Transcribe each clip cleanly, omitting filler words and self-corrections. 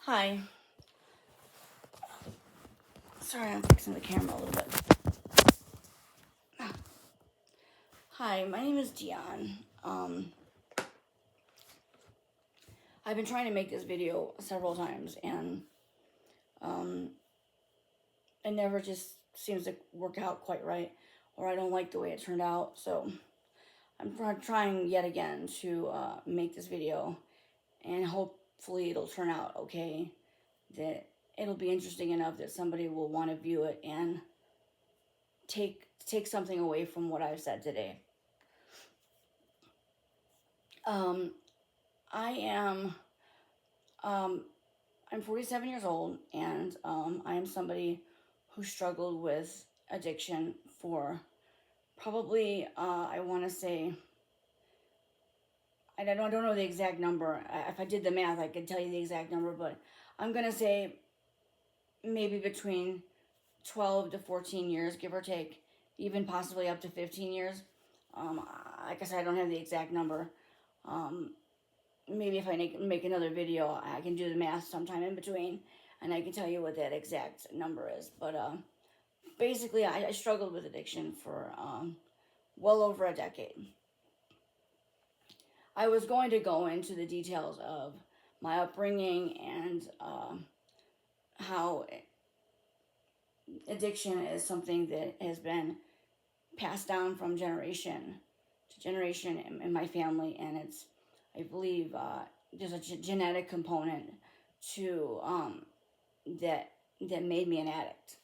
Hi. Sorry, I'm fixing the camera a little bit. Hi, my name is Dion. I've been trying to make this video several times, and it never just seems to work out quite right, or I don't like the way it turned out. So I'm trying yet again to make this video, and hopefully it'll turn out okay. That it'll be interesting enough that somebody will want to view it and take something away from what I've said today. Um, I am I'm 47 years old, and I am somebody who struggled with addiction for probably I want to say I don't know the exact number. If I did the math, I could tell you the exact number, but I'm gonna say maybe between 12 to 14 years, give or take, even possibly up to 15 years. Like I said, I don't have the exact number. Maybe if I make another video, I can do the math sometime in between, and I can tell you what that exact number is. But basically, I struggled with addiction for well over a decade. I was going to go into the details of my upbringing and how addiction is something that has been passed down from generation to generation in my family, and it's, I believe, there's a genetic component to that made me an addict.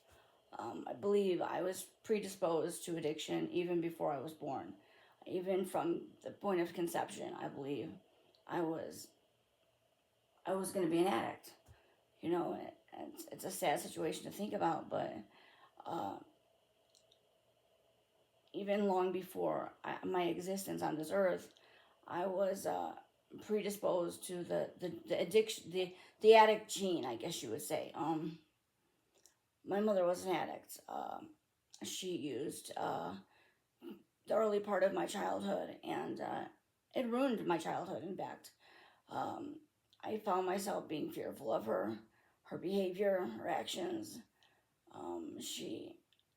I believe I was predisposed to addiction even before I was born. Even from the point of conception, I believe I was going to be an addict. You know, it's a sad situation to think about, but uh, even long before my existence on this earth, I was predisposed to the addiction, the addict gene, I guess you would say. My mother was an addict. She used the early part of my childhood, and it ruined my childhood. In fact, um, I found myself being fearful of her behavior, her actions.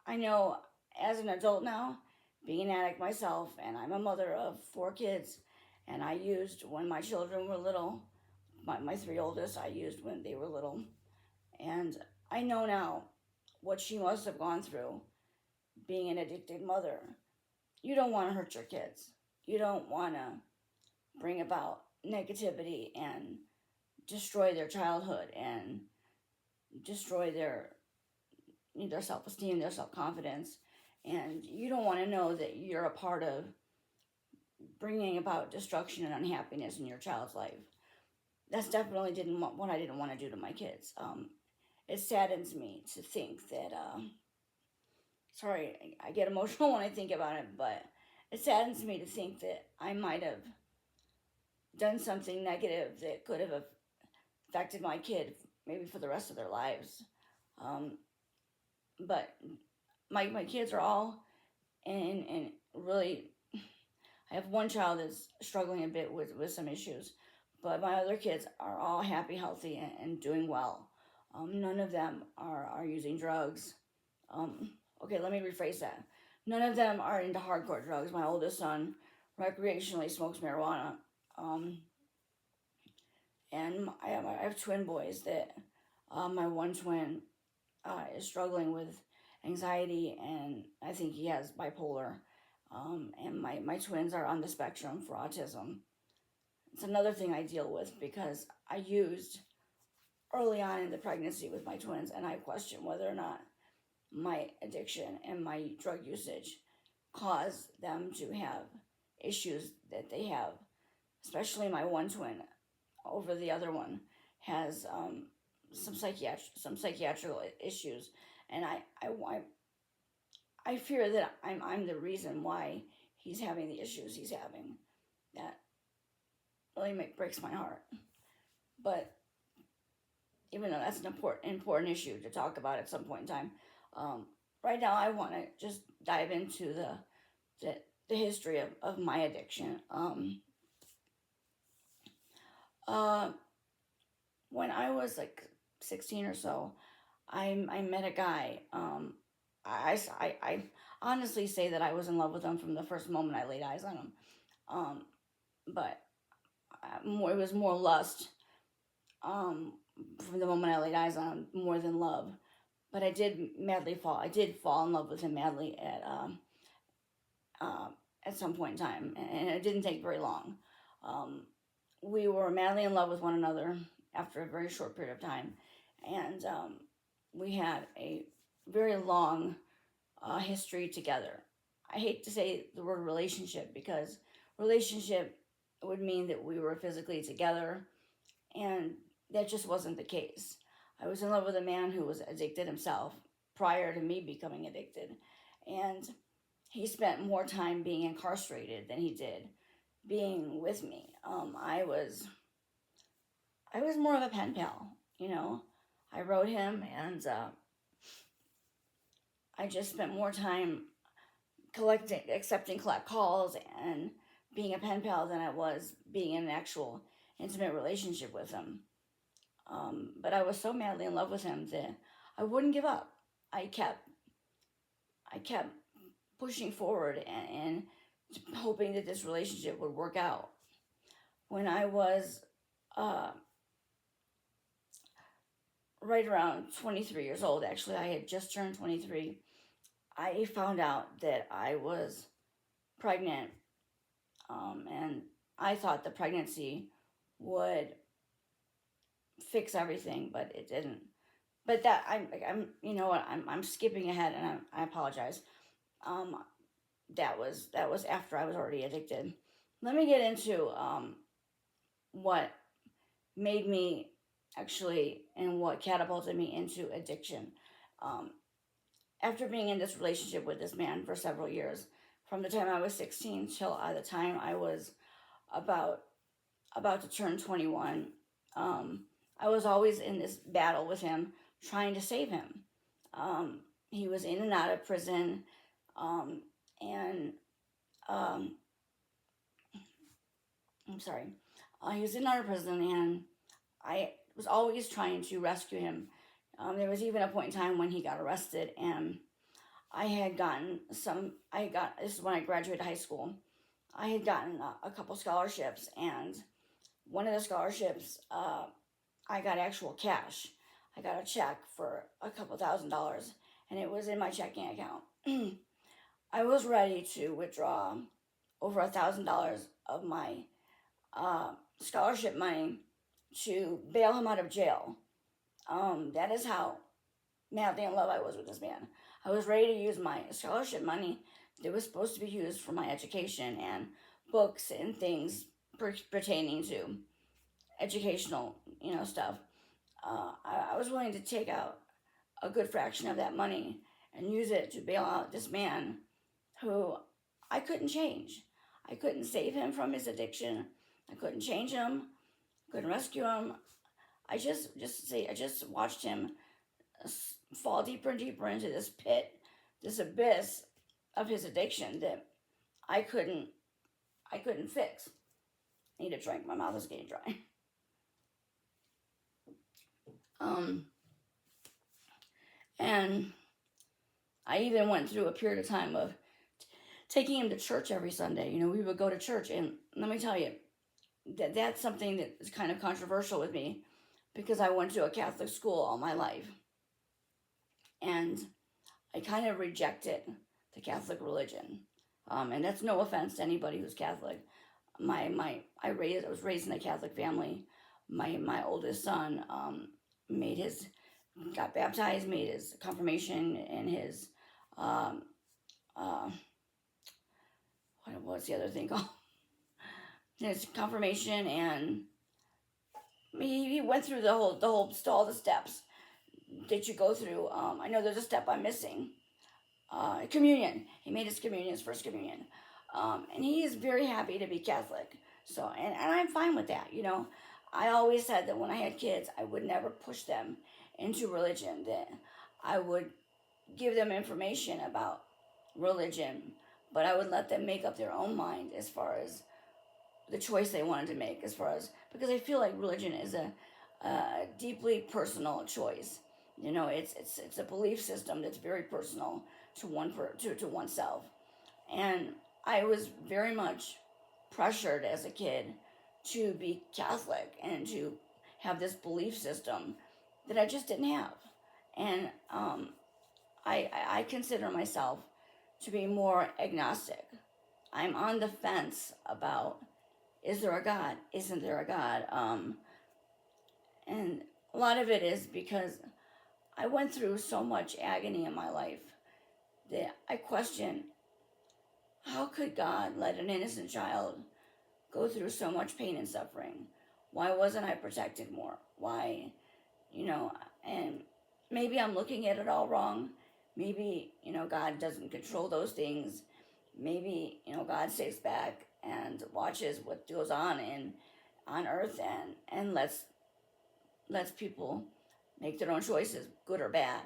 I know as an adult now, being an addict myself, and I'm a mother of 4 kids, and I used when my children were little. My three oldest, I used when they were little, and I know now what she must have gone through being an addicted mother. You don't want to hurt your kids. You don't want to bring about negativity and destroy their childhood and destroy their self-esteem, their self-confidence, and you don't want to know that you're a part of bringing about destruction and unhappiness in your child's life. That's definitely what I didn't want to do to my kids. It saddens me to think that. Sorry, I get emotional when I think about it, but it saddens me to think that I might have done something negative that could have affected my kid maybe for the rest of their lives. Um, but my kids are all in really. I have one child that's struggling a bit with some issues, but my other kids are all happy, healthy, and doing well. None of them are using drugs. Okay, let me rephrase that. None of them are into hardcore drugs. My oldest son recreationally smokes marijuana. Um, and I have twin boys that my one twin is struggling with anxiety, and I think he has bipolar. And my twins are on the spectrum for autism. It's another thing I deal with because I used early on in the pregnancy with my twins, and I question whether or not my addiction and my drug usage caused them to have issues that they have. Especially my one twin over the other one has some psychiatrical issues, and I fear that I'm the reason why he's having the issues he's having. That really breaks my heart. But even though that's an important issue to talk about at some point in time, right now I want to just dive into the history of my addiction. Uh, when I was like 16 or so, I met a guy. I honestly say that I was in love with him from the first moment I laid eyes on him. Um, but more, it was more lust um, from the moment I laid eyes on him more than love. But I did fall in love with him madly uh, at some point in time, and it didn't take very long. Um, we were madly in love with one another after a very short period of time, and we had a very long history together. I hate to say the word relationship because relationship would mean that we were physically together, and that just wasn't the case. I was in love with a man who was addicted himself prior to me becoming addicted, and he spent more time being incarcerated than he did being with me. I was more of a pen pal, you know. I wrote him, and I just spent more time accepting collect calls, and being a pen pal than I was being in an actual intimate relationship with him. But I was so madly in love with him that I wouldn't give up. I kept, I kept pushing forward and hoping that this relationship would work out. When I was uh, right around 23 years old, actually, I had just turned 23, I found out that I was pregnant, and I thought the pregnancy would fix everything, but it didn't. But that you know what, I'm skipping ahead, and I apologize. Um, that was after I was already addicted. Let me get into what made me actually and what catapulted me into addiction. Um, After being in this relationship with this man for several years, from the time I was 16 till the time I was about to turn 21, um, I was always in this battle with him, trying to save him. He was in and out of prison, um, and um, I'm sorry, he was in and out of prison, and I was always trying to rescue him. There was even a point in time when he got arrested, and I had gotten some. This is when I graduated high school. I had gotten a couple scholarships, and one of the scholarships, I got actual cash. I got a check for a couple $1,000s, and it was in my checking account. I was ready to withdraw over $1,000 of my scholarship money to bail him out of jail. That is how madly in love I was with this man. I was ready to use my scholarship money that was supposed to be used for my education and books and things pertaining to educational, stuff. I was willing to take out a good fraction of that money and use it to bail out this man who I couldn't change. I couldn't save him from his addiction. I couldn't change him. Couldn't rescue him. I just watched him fall deeper and deeper into this pit, this abyss of his addiction that I couldn't fix. I need a drink. My mouth is getting dry. Um, and I even went through a period of time of taking him to church every Sunday. We would go to church, and let me tell you, that's something that is kind of controversial with me because I went to a Catholic school all my life, and I kind of rejected the Catholic religion. And that's no offense to anybody who's Catholic. I was raised in a Catholic family. My oldest son got baptized, made his confirmation, and his what's the other thing called? His confirmation, and he went through all the steps that you go through. I know there's a step I'm missing. Communion. He made his first communion. And he is very happy to be Catholic. So, and I'm fine with that. I always said that when I had kids, I would never push them into religion, that I would give them information about religion, but I would let them make up their own mind as far as the choice they wanted to make, because I feel like religion is deeply personal choice. It's a belief system that's very personal to to oneself. And I was very much pressured as a kid to be Catholic and to have this belief system that I just didn't have. And I consider myself to be more agnostic. I'm on the fence about, is there a God? Isn't there a God? And a lot of it is because I went through so much agony in my life that I question, how could God let an innocent child go through so much pain and suffering? Why wasn't I protected more? Why, and maybe I'm looking at it all wrong. Maybe, God doesn't control those things. Maybe, God stays back and watches what goes on on earth, and lets people make their own choices, good or bad.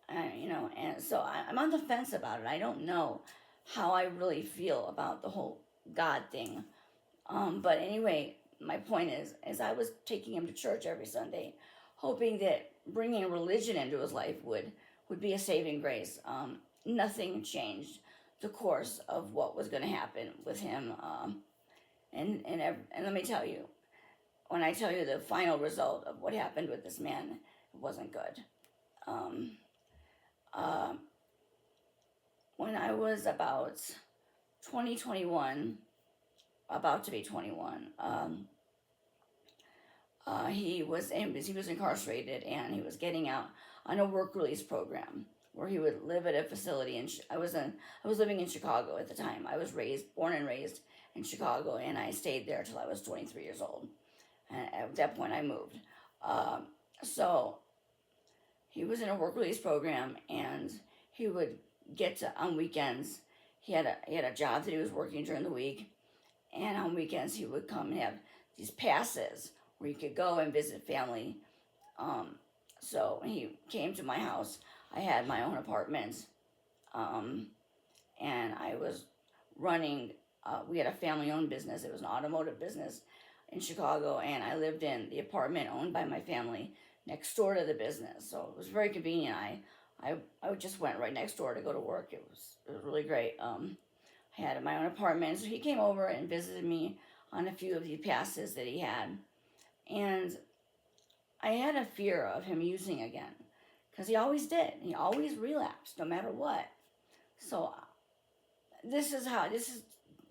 And so I'm on the fence about it. I don't know how I really feel about the whole God thing. But anyway, my point is I was taking him to church every Sunday, hoping that bringing religion into his life would be a saving grace. Nothing changed the course of what was going to happen with him. And let me tell you, when I tell you the final result of what happened with this man, it wasn't good. Um, uh, when I was about 21, about to be 21, he was incarcerated, and he was getting out on a work release program where he would live at a facility. And I was living in Chicago at the time. I was born and raised in Chicago, and I stayed there till I was 23 years old. And at that point, I moved. So he was in a work release program, and he would get to, on weekends. He had a job that he was working during the week, and on weekends he would come and have these passes where he could go and visit family. So when he came to my house, I had my own apartment, and I was running. We had a family-owned business. It was an automotive business in Chicago, and I lived in the apartment owned by my family next door to the business. So it was very convenient. I just went right next door to go to work. It was really great. I had my own apartment, so he came over and visited me on a few of the passes that he had, and I had a fear of him using again, because he always did. He always relapsed, no matter what. So this is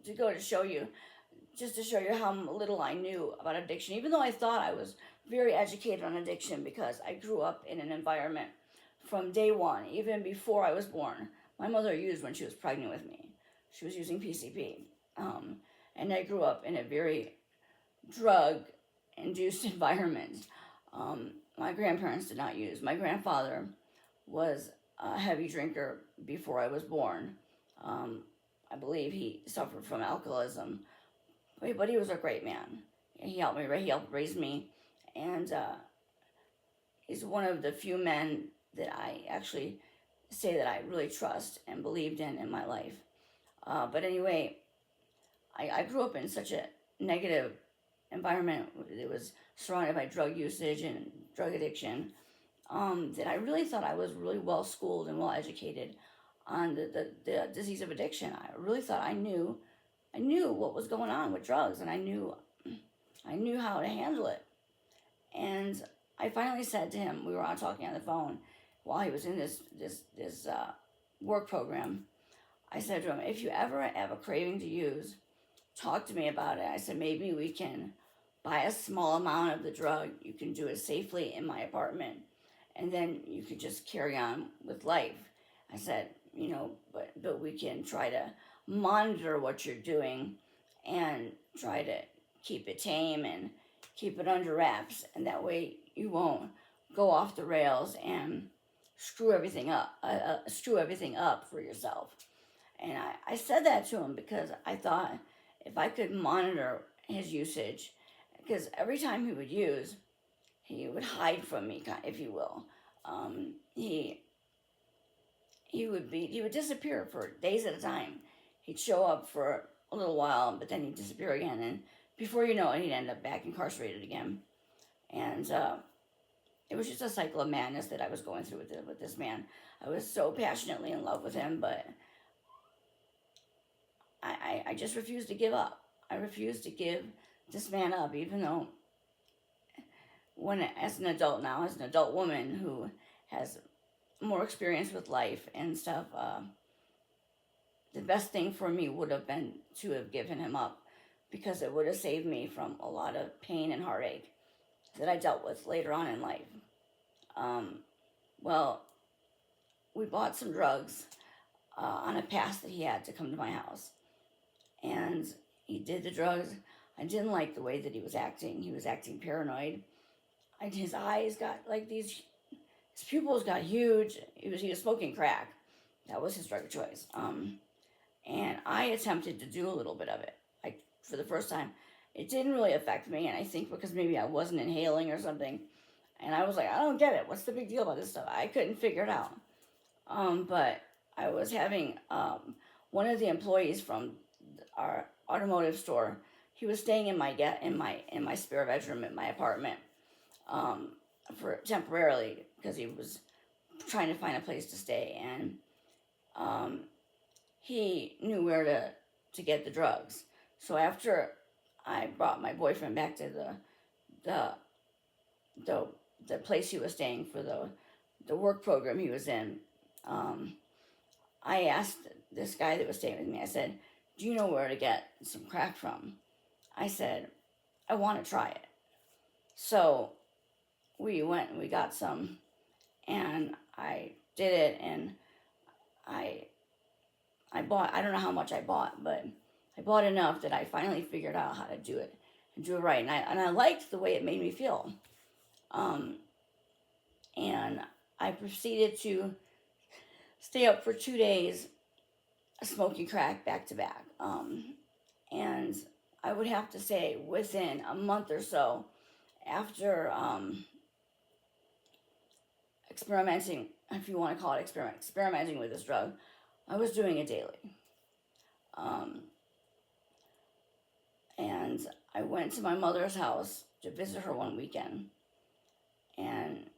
to go to show you, just to show you how little I knew about addiction, even though I thought I was very educated on addiction because I grew up in an environment from day one, even before I was born. My mother used when she was pregnant with me. She was using PCP. And I grew up in a very drug-induced environment. My grandparents did not use. My grandfather was a heavy drinker before I was born. I believe he suffered from alcoholism, but he was a great man. He helped raise me, and he's one of the few men that I actually say that I really trust and believed in my life. But anyway, I grew up in such a negative environment that was surrounded by drug usage and drug addiction, that I really thought I was really well schooled and well educated on the disease of addiction. I really thought I knew what was going on with drugs, and I knew how to handle it. And I finally said to him, we were on talking on the phone while he was in this work program. I said to him, if you ever have a craving to use, talk to me about it. I said, maybe we can buy a small amount of the drug. You can do it safely in my apartment, and then you could just carry on with life. I said, but we can try to monitor what you're doing and try to keep it tame and keep it under wraps, and that way you won't go off the rails and screw everything up for yourself. And I said that to him because I thought if I could monitor his usage, because every time he would use, he would hide from me, if you will. He would disappear for days at a time. He'd show up for a little while, but then he'd disappear again, and before you know it, he'd end up back incarcerated again. And And it was just a cycle of madness that I was going through with this man. I was so passionately in love with him, but I just refused to give up. I refused to give this man up, even though as an adult now, as an adult woman who has more experience with life and stuff, the best thing for me would have been to have given him up, because it would have saved me from a lot of pain and heartache that I dealt with later on in life. Well, we bought some drugs on a pass that he had to come to my house. And he did the drugs. I didn't like the way that he was acting. He was acting paranoid. And his eyes got like these, his pupils got huge. He was smoking crack. That was his drug of choice. And I attempted to do a little bit of it, like for the first time. It didn't really affect me, and I think because maybe I wasn't inhaling or something. And I was like, I don't get it. What's the big deal about this stuff? I couldn't figure it out. But I was having one of the employees from our automotive store. He was staying in my spare bedroom in my apartment for temporarily, because he was trying to find a place to stay, and he knew where to get the drugs. So after I brought my boyfriend back to the place he was staying for the work program he was in, I asked this guy that was staying with me, I said, do you know where to get some crack from? I said, I want to try it. So we went and we got some, and I did it, and I bought, I don't know how much I bought, but I bought enough that I finally figured out how to do it and do it right. And I liked the way it made me feel. And I proceeded to stay up for 2 days smoking crack back to back. And I would have to say within a month or so after experimenting, if you want to call it experimenting with this drug, I was doing it daily. And I went to my mother's house to visit her one weekend. And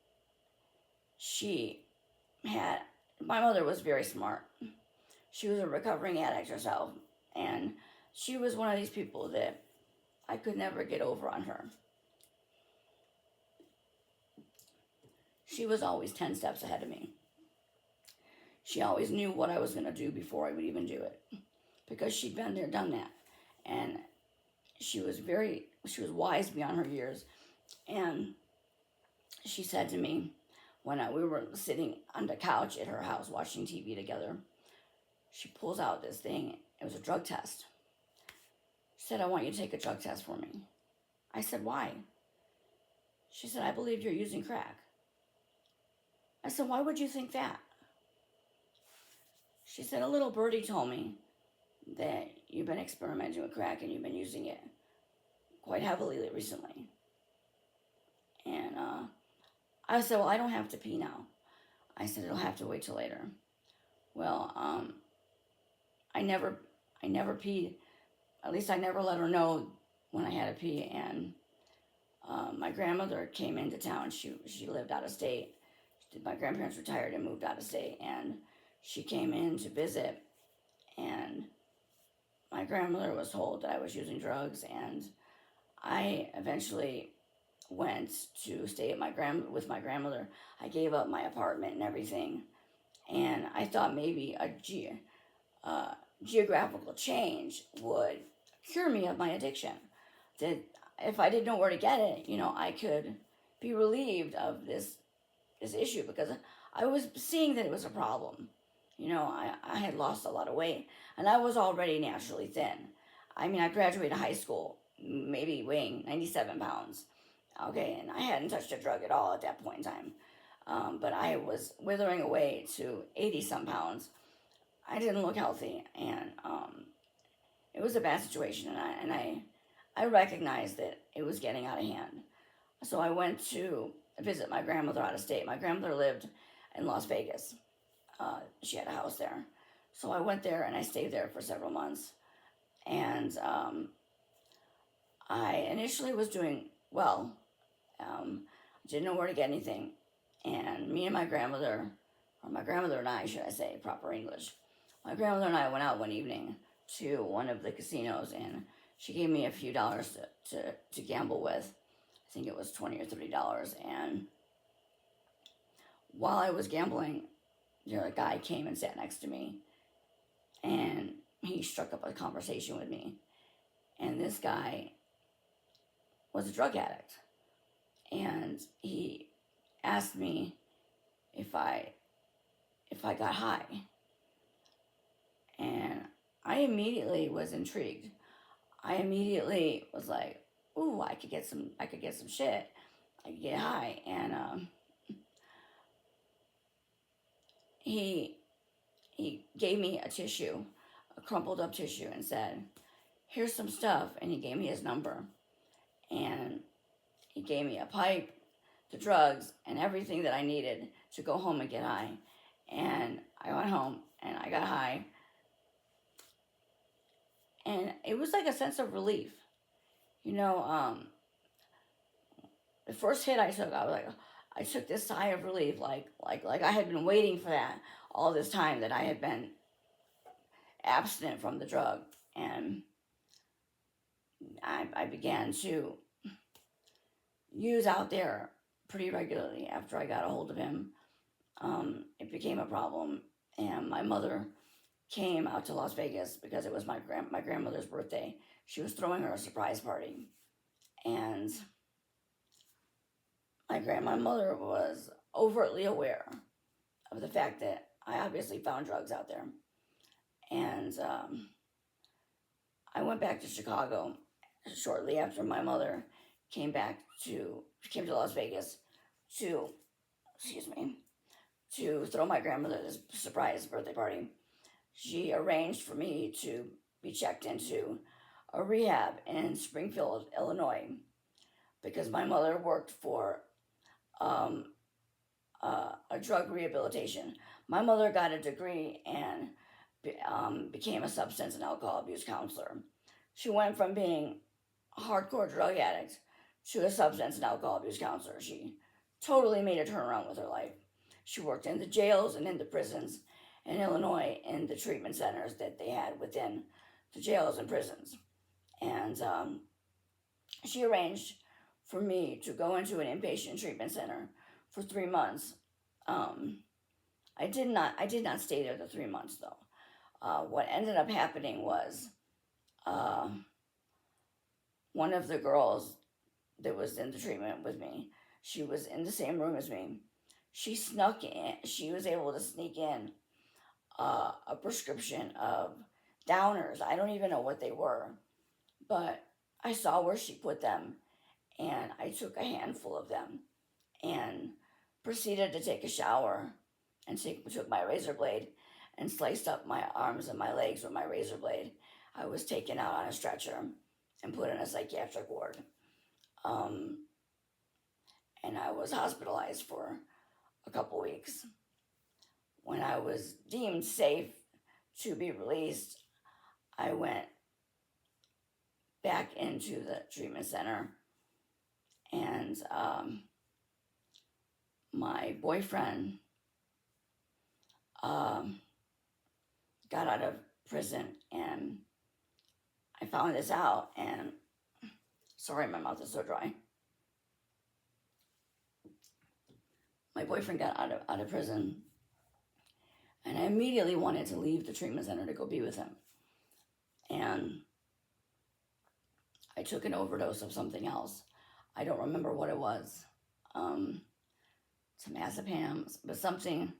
my mother was very smart. She was a recovering addict herself. And she was one of these people that I could never get over on her. She was always 10 steps ahead of me. She always knew what I was going to do before I would even do it, because she'd been there, done that. And she was wise beyond her years. And she said to me, when we were sitting on the couch at her house watching TV together, she pulls out this thing. It was a drug test. She said, I want you to take a drug test for me. I said, why? She said, I believe you're using crack. I said, why would you think that? She said, a little birdie told me that you've been experimenting with crack and you've been using it quite heavily recently. And I said, well, I don't have to pee now. I said, it'll have to wait till later. Well, I never peed. At least I never let her know when I had to pee. And my grandmother came into town. She lived out of state. My grandparents retired and moved out of state. And she came in to visit. And my grandmother was told that I was using drugs. And I eventually went to stay at with my grandmother. I gave up my apartment and everything. And I thought maybe a geographical change would cure me of my addiction. That if I didn't know where to get it, I could be relieved of this issue, because I was seeing that it was a problem. I had lost a lot of weight, and I was already naturally thin. I mean, I graduated high school maybe weighing 97 pounds. Okay, and I hadn't touched a drug at all at that point in time. But I was withering away to 80-some pounds. I didn't look healthy, and it was a bad situation, and I recognized that it was getting out of hand. So I went to visit my grandmother out of state. My grandmother lived in Las Vegas. She had a house there. So I went there, and I stayed there for several months. And I initially was doing well. didn't know where to get anything. And me and my grandmother, or my grandmother and I, should I say, proper English. My grandmother and I went out one evening to one of the casinos, and she gave me a few dollars to gamble with. I think it was $20 or $30. And while I was gambling, a guy came and sat next to me, and he struck up a conversation with me. And this guy was a drug addict, and he asked me if I got high, and I immediately was intrigued. I immediately was like, "Ooh, I could get some shit. I could get high." And he gave me a tissue, a crumpled up tissue, and said, "Here's some stuff." And he gave me his number, and he gave me a pipe, the drugs, and everything that I needed to go home and get high. And I went home and I got high, and it was like a sense of relief. The first hit I took, I was like, I took this sigh of relief, like I had been waiting for that all this time that I had been abstinent from the drug. And I began to use out there pretty regularly after I got a hold of him. It became a problem, and my mother came out to Las Vegas because it was my grandmother's birthday. She was throwing her a surprise party, and my mother was overtly aware of the fact that I obviously found drugs out there. And I went back to Chicago shortly after my mother came to Las Vegas to throw my grandmother this surprise birthday party. She arranged for me to be checked into a rehab in Springfield, Illinois, because my mother worked for a drug rehabilitation. My mother got a degree and became a substance and alcohol abuse counselor. She went from being a hardcore drug addict to a substance and alcohol abuse counselor. She totally made a turnaround with her life. She worked in the jails and in the prisons in Illinois, in the treatment centers that they had within the jails and prisons. And she arranged for me to go into an inpatient treatment center for 3 months. I did not stay there the 3 months though. What ended up happening was one of the girls that was in the treatment with me, she was in the same room as me. She snuck in. She was able to sneak in a prescription of downers. I don't even know what they were, but I saw where she put them, and I took a handful of them and proceeded to take a shower and took my razor blade and sliced up my arms and my legs with my razor blade. I was taken out on a stretcher and put in a psychiatric ward. And I was hospitalized for a couple weeks. When I was deemed safe to be released, I went back into the treatment center, and my boyfriend got out of prison, and I found this out, and sorry, my mouth is so dry. My boyfriend got out of prison, and I immediately wanted to leave the treatment center to go be with him. And I took an overdose of something else. I don't remember what it was. Temazepam, but something,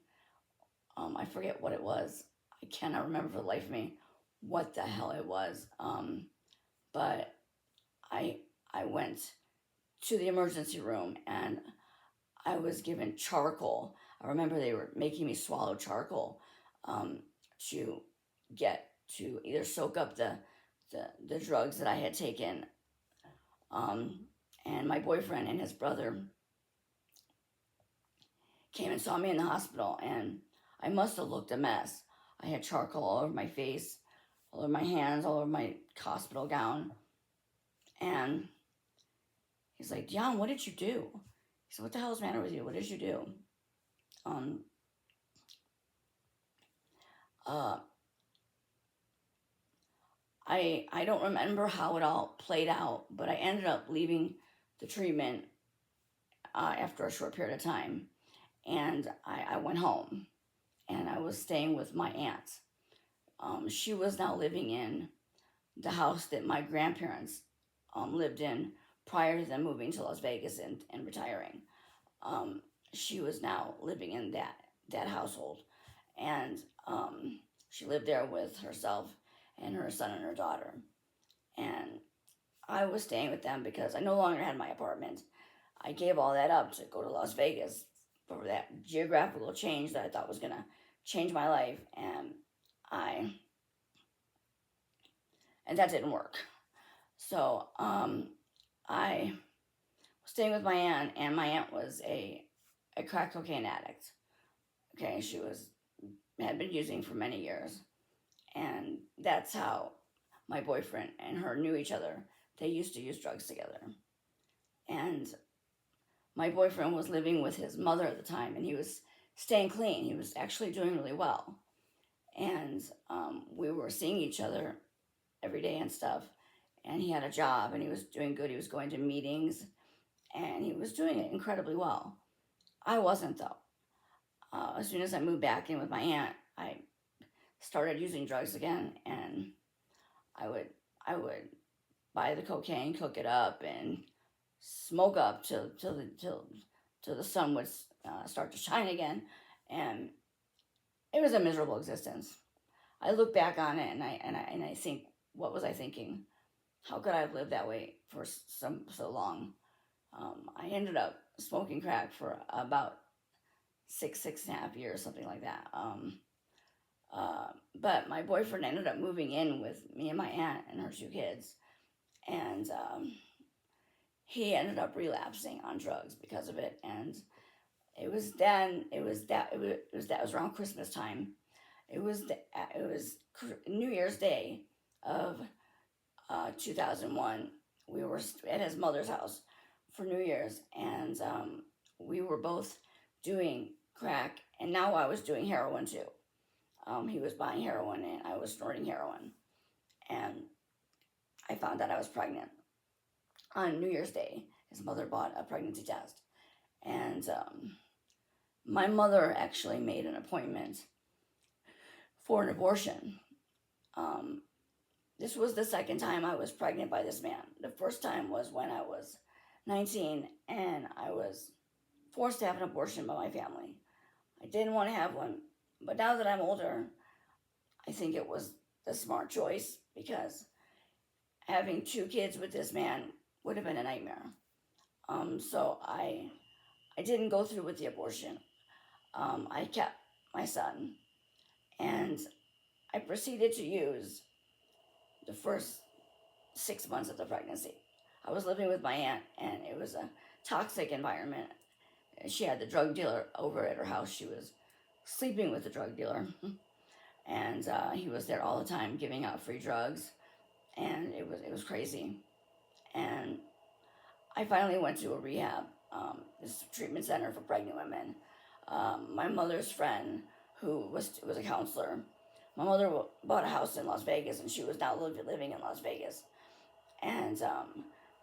I forget what it was. I cannot remember for the life of me what the hell it was. But I went to the emergency room, and I was given charcoal. I remember they were making me swallow charcoal to get to either soak up the drugs that I had taken. And my boyfriend and his brother came and saw me in the hospital, and I must have looked a mess. I had charcoal all over my face, all over my hands, all over my hospital gown. And he's like, "Dion, what did you do?" He said, "What the hell's the matter with you? What did you do?" Um, uh, I don't remember how it all played out, but I ended up leaving the treatment after a short period of time, and I went home, and I was staying with my aunt. She was now living in the house that my grandparents lived in prior to them moving to Las Vegas and retiring. Um, she was now living in that household, and she lived there with herself and her son and her daughter. And I was staying with them because I no longer had my apartment. I gave all that up to go to Las Vegas for that geographical change that I thought was gonna change my life, I and that didn't work. So I was staying with my aunt, and my aunt was a crack cocaine addict. Okay, she had been using for many years, and that's how my boyfriend and her knew each other. They used to use drugs together, and my boyfriend was living with his mother at the time, and he was staying clean. He was actually doing really well, and we were seeing each other every day and stuff. And he had a job, and he was doing good. He was going to meetings, and he was doing it incredibly well. I wasn't though. As soon as I moved back in with my aunt, I started using drugs again, and I would I would buy the cocaine, cook it up, and smoke up till the sun would start to shine again, and it was a miserable existence. I look back on it, and I think, what was I thinking? How could I have lived that way for so long? I ended up smoking crack for about 6.5 years, something like that. But my boyfriend ended up moving in with me and my aunt and her two kids, and he ended up relapsing on drugs because of it. And it was around Christmas time. It was New Year's Day of 2001. We were at his mother's house for New Year's, and we were both doing crack, and now I was doing heroin too. He was buying heroin, and I was snorting heroin, and I found out I was pregnant on New Year's Day. His mother bought a pregnancy test, and my mother actually made an appointment for an abortion. Um, this was the second time I was pregnant by this man. The first time was when I was 19, and I was forced to have an abortion by my family. I didn't want to have one, but now that I'm older, I think it was the smart choice, because having two kids with this man would have been a nightmare. So I didn't go through with the abortion. I kept my son, and I proceeded to use the first 6 months of the pregnancy. I was living with my aunt, and it was a toxic environment. She had the drug dealer over at her house. She was sleeping with the drug dealer, and he was there all the time giving out free drugs, and it was crazy. And I finally went to a rehab, this treatment center for pregnant women. My mother's friend, who was a counselor, my mother bought a house in Las Vegas, and she was now living in Las Vegas. And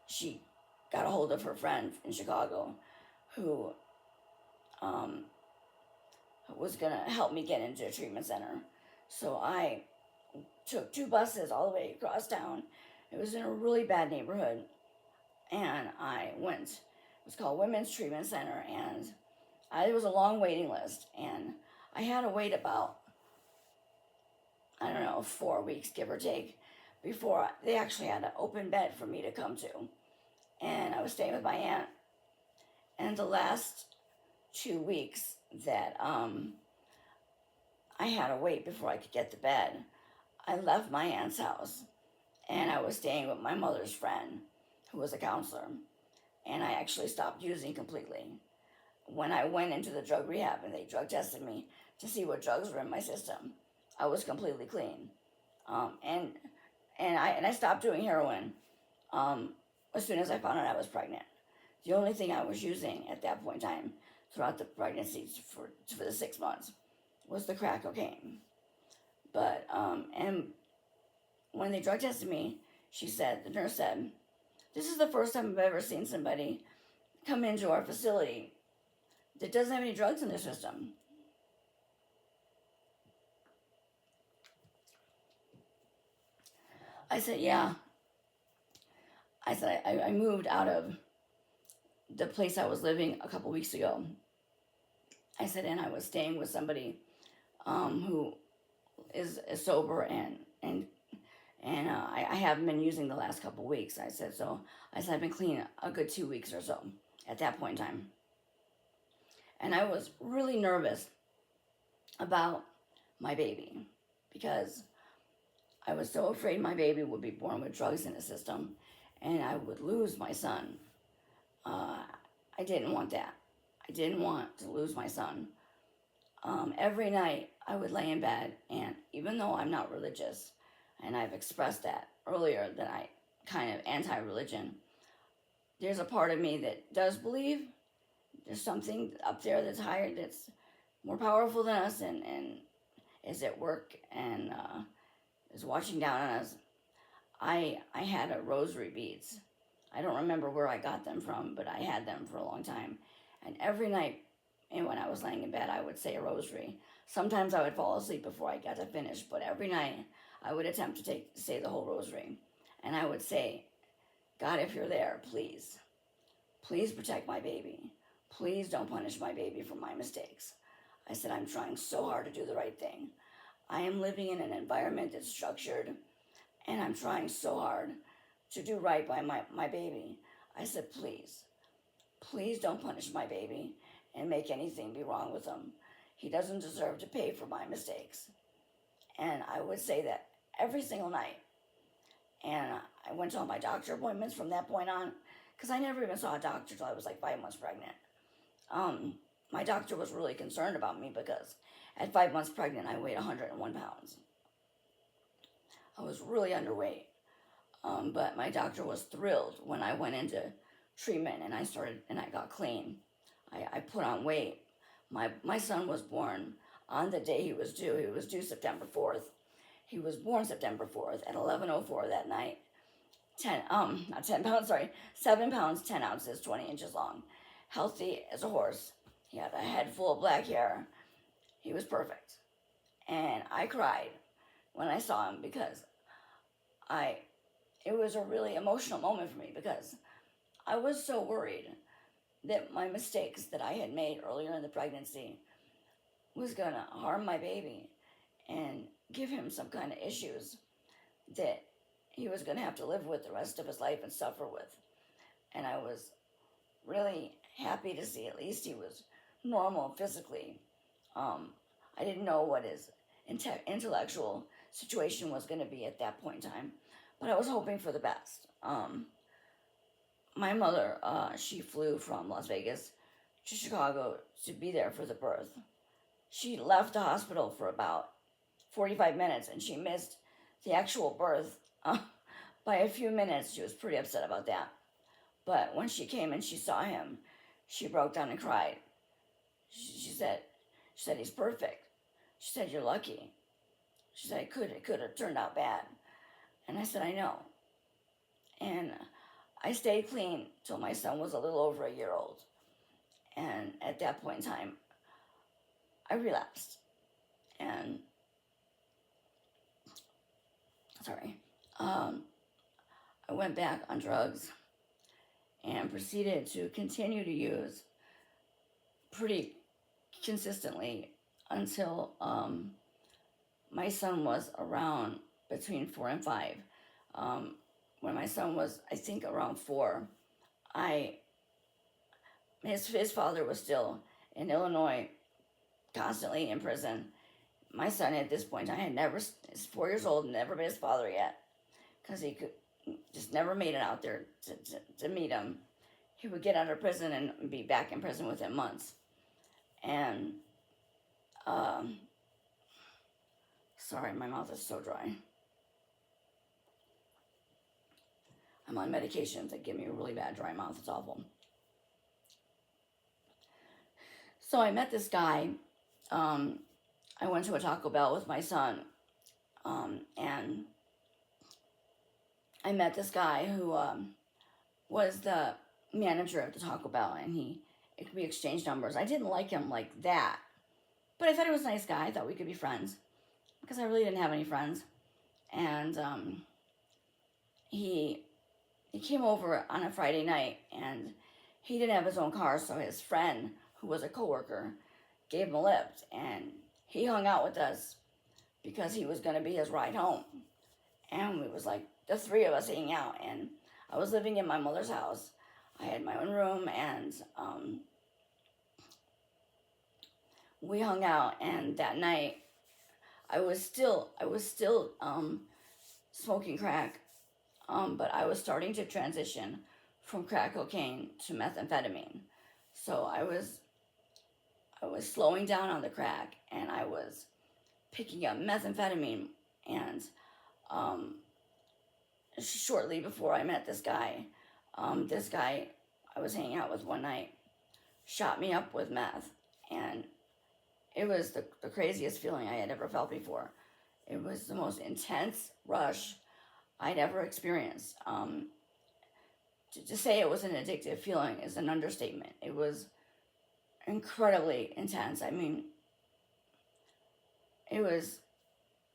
she got a hold of her friend in Chicago, who was going to help me get into a treatment center. So I took two buses all the way across town. It was in a really bad neighborhood. And I went. It was called Women's Treatment Center. And there was a long waiting list. And I had to wait about, I don't know, 4 weeks, give or take, before they actually had an open bed for me to come to. And I was staying with my aunt. And the last 2 weeks that I had to wait before I could get to bed, I left my aunt's house, and I was staying with my mother's friend, who was a counselor. And I actually stopped using completely. When I went into the drug rehab and they drug tested me to see what drugs were in my system, I was completely clean. And I stopped doing heroin as soon as I found out I was pregnant. The only thing I was using at that point in time throughout the pregnancy for the 6 months was the crack cocaine. But, and when they drug tested me, the nurse said, this is the first time I've ever seen somebody come into our facility that doesn't have any drugs in their system. I said, yeah. I said, I moved out of the place I was living a couple weeks ago. I said, and I was staying with somebody who is sober, and I haven't been using the last couple weeks. I said, I've been clean a good 2 weeks or so at that point in time. And I was really nervous about my baby because I was so afraid my baby would be born with drugs in the system and I would lose my son. I didn't want that. I didn't want to lose my son. Every night I would lay in bed, and even though I'm not religious, and I've expressed that earlier that I kind of anti-religion, there's a part of me that does believe there's something up there that's higher, that's more powerful than us, and is at work and is watching down on us. I had a rosary beads. I don't remember where I got them from, but I had them for a long time. And every night, and when I was laying in bed, I would say a rosary. Sometimes I would fall asleep before I got to finish, but every night I would attempt to say the whole rosary. And I would say, God, if you're there, please protect my baby. Please don't punish my baby for my mistakes. I said, I'm trying so hard to do the right thing. I am living in an environment that's structured, and I'm trying so hard to do right by my baby. I said, please don't punish my baby and make anything be wrong with him. He doesn't deserve to pay for my mistakes. And I would say that every single night. And I went to all my doctor appointments from that point on, because I never even saw a doctor till I was like 5 months pregnant. My doctor was really concerned about me because at 5 months pregnant, I weighed 101 pounds. I was really underweight. But my doctor was thrilled when I went into treatment and I got clean. I put on weight. My son was born on the day he was due. He was due September 4th. He was born September 4th at 11:04 that night. 7 pounds, 10 ounces, 20 inches long. Healthy as a horse. He had a head full of black hair. He was perfect. And I cried when I saw him because it was a really emotional moment for me because I was so worried that my mistakes that I had made earlier in the pregnancy was going to harm my baby and give him some kind of issues that he was going to have to live with the rest of his life and suffer with. And I was really happy to see at least he was normal physically. I didn't know what his intellectual situation was going to be at that point in time, but I was hoping for the best. My mother, she flew from Las Vegas to Chicago to be there for the birth. She left the hospital for about 45 minutes and she missed the actual birth by a few minutes. She was pretty upset about that. But when she came and she saw him, she broke down and cried. She said, he's perfect. She said, you're lucky. She said, it could have turned out bad. And I said, I know. And I stayed clean till my son was a little over a year old. And at that point in time, I relapsed. And, I went back on drugs and proceeded to continue to use pretty consistently until my son was around between 4 and 5. When my son was, I think, around 4, his father was still in Illinois, constantly in prison. My son at this point, is 4 years old, never met his father yet, because he just never made it out there to meet him. He would get out of prison and be back in prison within months. And, sorry, my mouth is so dry. I'm on medications that give me a really bad dry mouth. It's awful. So I met this guy. I went to a Taco Bell with my son, and I met this guy who was the manager of the Taco Bell, and we exchanged numbers. I didn't like him like that, but I thought he was a nice guy. I thought we could be friends because I really didn't have any friends, and he came over on a Friday night, and he didn't have his own car, so his friend, who was a coworker, gave him a lift, and he hung out with us because he was going to be his ride home. And it was like the three of us hanging out, and I was living in my mother's house. I had my own room, and we hung out. And that night, I was still smoking crack, but I was starting to transition from crack cocaine to methamphetamine. So I was slowing down on the crack, and I was picking up methamphetamine. And shortly before I met this guy I was hanging out with one night shot me up with meth, and it was the craziest feeling I had ever felt before. It was the most intense rush I'd ever experienced. To say it was an addictive feeling is an understatement. It was incredibly intense. I mean, it was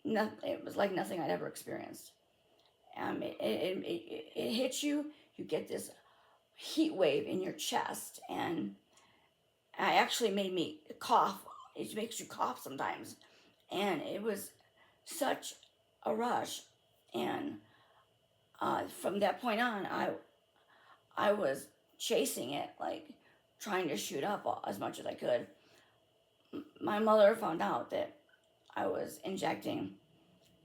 like nothing I'd ever experienced. It hits you. You get this heat wave in your chest, and it actually made me cough. It makes you cough sometimes, and it was such a rush. And from that point on, I was chasing it, like trying to shoot up as much as I could. My mother found out that I was injecting.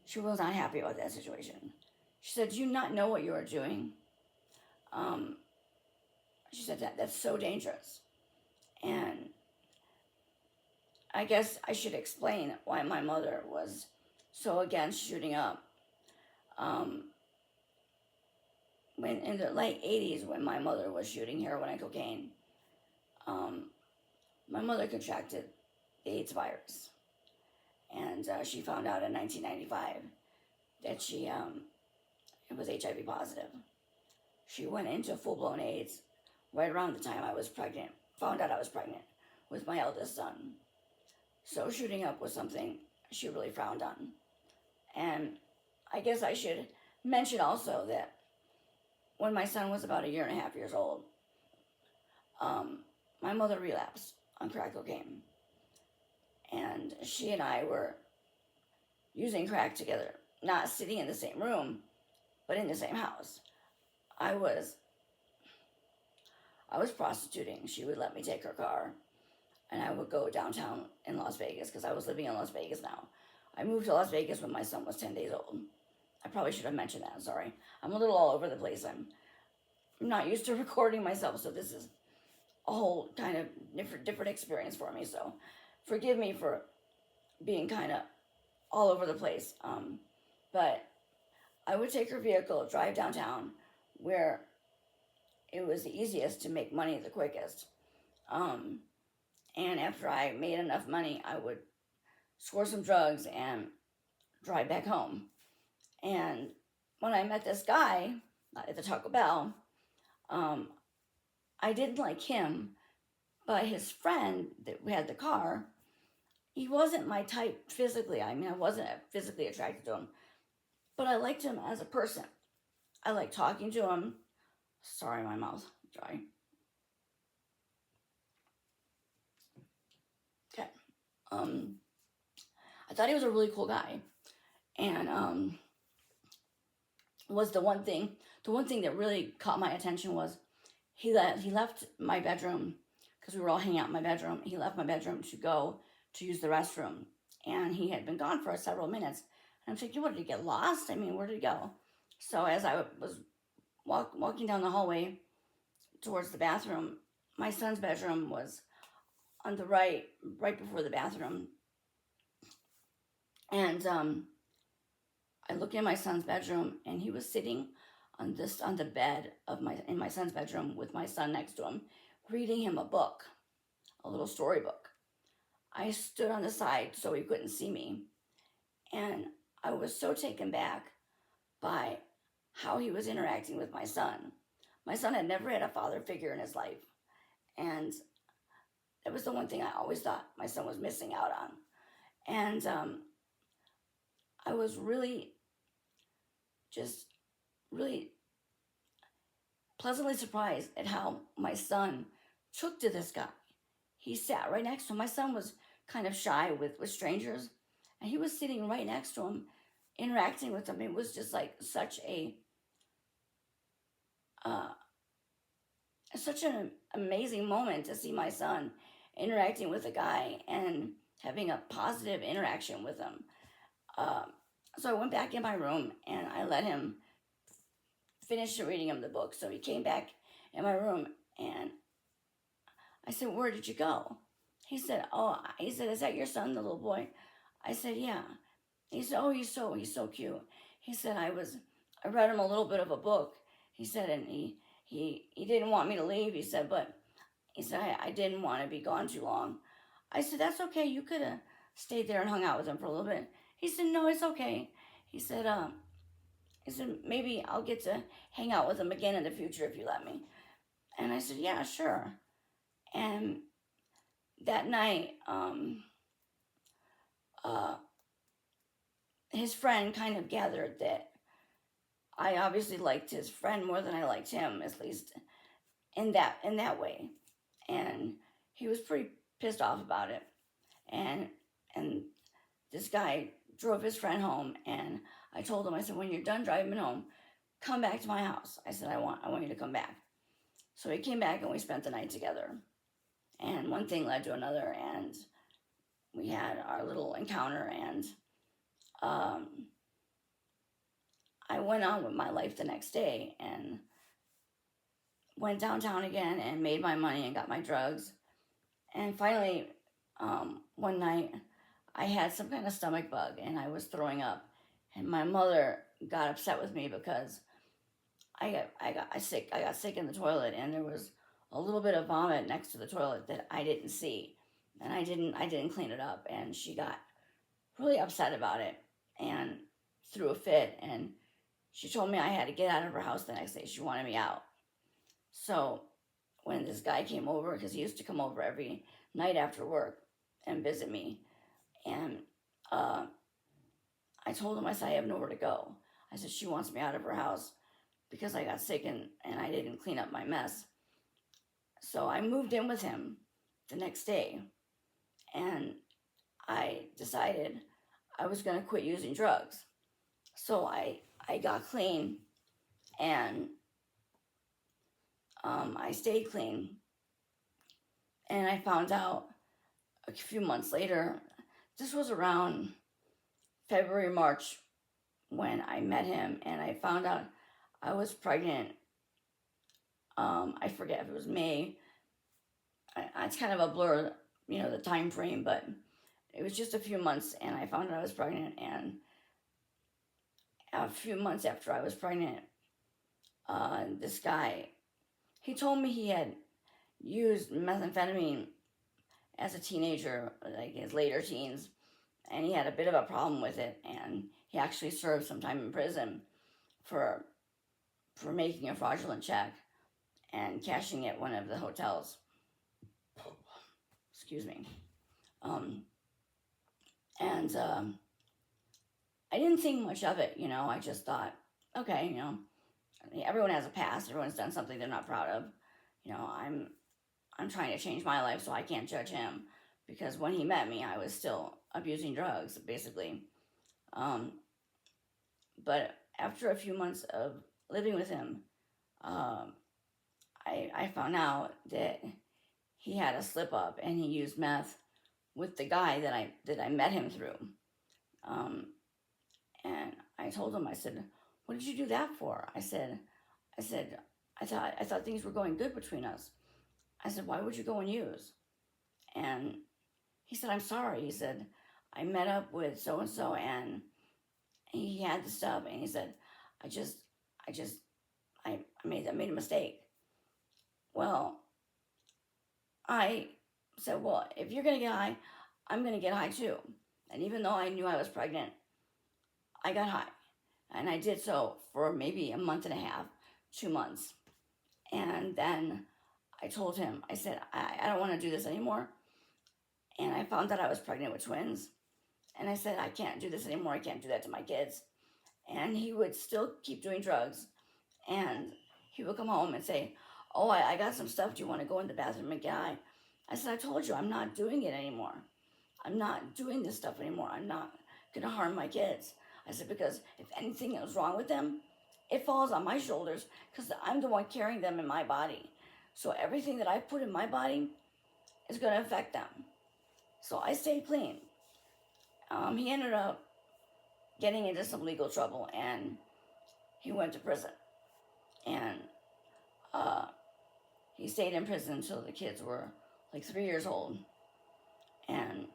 She was not happy about that situation. She said, "Do you not know what you are doing?" She said that's so dangerous. And I guess I should explain why my mother was so against shooting up. When in the late 80s, when my mother was shooting heroin and cocaine, my mother contracted the AIDS virus, and she found out in 1995 that she was HIV positive. She went into full-blown AIDS right around the time I was pregnant. Found out I was pregnant with my eldest son. So shooting up was something she really frowned on. And I guess I should mention also that when my son was about 1.5 years old, my mother relapsed on crack cocaine. And she and I were using crack together, not sitting in the same room, but in the same house. I was prostituting. She would let me take her car, and I would go downtown in Las Vegas because I was living in Las Vegas now. I moved to Las Vegas when my son was 10 days old. I probably should have mentioned that. Sorry. I'm a little all over the place. I'm not used to recording myself, so this is a whole kind of different experience for me. So forgive me for being kind of all over the place. But I would take her vehicle, drive downtown, where it was the easiest to make money the quickest. And after I made enough money, I would score some drugs and drive back home. And when I met this guy at the Taco Bell, I didn't like him, but his friend that had the car, he wasn't my type physically. I mean, I wasn't physically attracted to him, but I liked him as a person. I liked talking to him. Sorry, my mouth's dry. Okay. I thought he was a really cool guy, and was the one thing that really caught my attention was he left my bedroom because we were all hanging out in my bedroom. He left my bedroom to go to use the restroom, and he had been gone for several minutes. And I'm thinking, what, did he get lost? I mean, where did he go? So as I was walking down the hallway towards the bathroom, my son's bedroom was on the right before the bathroom. And I looked in my son's bedroom, and he was sitting on the bed in my son's bedroom with my son next to him, reading him a book. a little storybook. I stood on the side so he couldn't see me, and I was so taken back by how he was interacting with my son. My son had never had a father figure in his life, and that was the one thing I always thought my son was missing out on. And I was really, just really pleasantly surprised at how my son took to this guy. He sat right next to him. My son was kind of shy with strangers, and he was sitting right next to him, interacting with him. It was just like uh, such an amazing moment to see my son interacting with a guy and having a positive interaction with him. Uh, so I went back in my room and I let him finish reading him the book. So he came back in my room and I said, "Where did you go?" He said, "Is that your son, the little boy?" I said, "Yeah." He said, "Oh, he's so cute." He said, I read him a little bit of a book." He said, and he didn't want me to leave. He said, but he said, I didn't want to be gone too long. I said, "That's okay. You could have stayed there and hung out with him for a little bit." He said, "No, it's okay." He said, "Maybe I'll get to hang out with him again in the future if you let me." And I said, "Yeah, sure." And that night, uh, his friend kind of gathered that I obviously liked his friend more than I liked him, at least in that way. And he was pretty pissed off about it. And and this guy drove his friend home, and I told him, I said, "When you're done driving home, come back to my house." I said, I want you to come back." So he came back and we spent the night together. And one thing led to another, and we had our little encounter, and um, I went on with my life the next day and went downtown again and made my money and got my drugs. And finally, one night, I had some kind of stomach bug and I was throwing up. And my mother got upset with me because I got sick in the toilet, and there was a little bit of vomit next to the toilet that I didn't see, and I didn't clean it up, and she got really upset about it and threw a fit, and she told me I had to get out of her house the next day. She wanted me out. So when this guy came over, because he used to come over every night after work and visit me, and uh, I told him, I said, "I have nowhere to go." I said, "She wants me out of her house because I got sick and I didn't clean up my mess." So I moved in with him the next day, and I decided I was going to quit using drugs. So I got clean, and I stayed clean. And I found out a few months later, this was around February, March, when I met him, and I found out I was pregnant. I forget if it was May. It's kind of a blur, the time frame, but it was just a few months, and I found out I was pregnant. And a few months after I was pregnant, this guy, he told me he had used methamphetamine as a teenager, like his later teens, and he had a bit of a problem with it, and he actually served some time in prison for making a fraudulent check and cashing it at one of the hotels. Excuse me. And I didn't think much of it, I just thought, okay, everyone has a past. Everyone's done something they're not proud of. I'm trying to change my life, so I can't judge him, because when he met me, I was still abusing drugs, basically. But after a few months of living with him, I found out that he had a slip up and he used meth with the guy that I met him through. And I told him, I said, "What did you do that for?" I said, I thought things were going good between us. I said, "Why would you go and use?" And he said, "I'm sorry." He said, "I met up with so and so, and he had the stuff." And he said, I made a mistake." Well, I said, well, if you're going to get high, I'm going to get high too. And even though I knew I was pregnant, I got high. And I did so for maybe a month and a half, 2 months. And then I told him, I said, I don't want to do this anymore. And I found out I was pregnant with twins. And I said, I can't do this anymore. I can't do that to my kids. And he would still keep doing drugs. And he would come home and say, oh, I got some stuff. Do you want to go in the bathroom and get high? I said, I told you, I'm not doing it anymore. I'm not doing this stuff anymore. I'm not going to harm my kids. I said, because if anything is wrong with them, it falls on my shoulders because I'm the one carrying them in my body. So everything that I put in my body is going to affect them. So I stayed clean. He ended up getting into some legal trouble, and he went to prison. And he stayed in prison until the kids were like 3 years old. And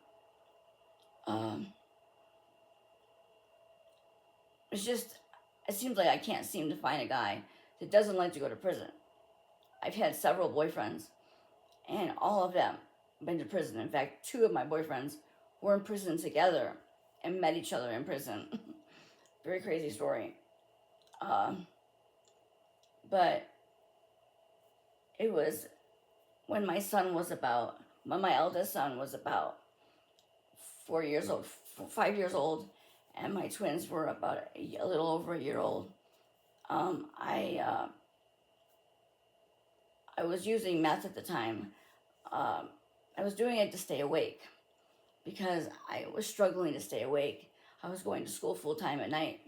it seems like I can't seem to find a guy that doesn't like to go to prison. I've had several boyfriends, and all of them been to prison. In fact, 2 of my boyfriends were in prison together and met each other in prison. Very crazy story. But it was when my eldest son was about 4 years old, 5 years old, and my twins were about a little over a year old. I was using meth at the time. I was doing it to stay awake because I was struggling to stay awake. I was going to school full time at night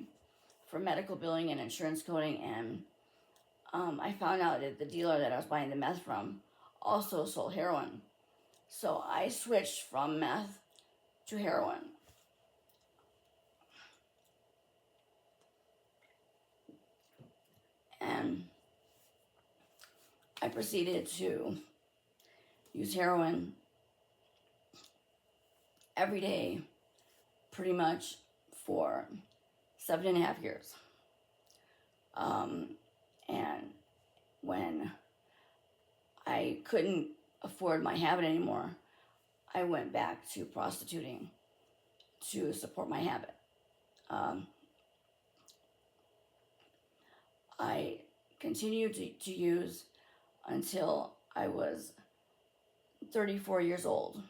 for medical billing and insurance coding, and I found out that the dealer that I was buying the meth from also sold heroin. So I switched from meth to heroin. And I proceeded to use heroin every day pretty much for 7.5 years. And when I couldn't afford my habit anymore, I went back to prostituting to support my habit. I continued to use until I was 34 years old.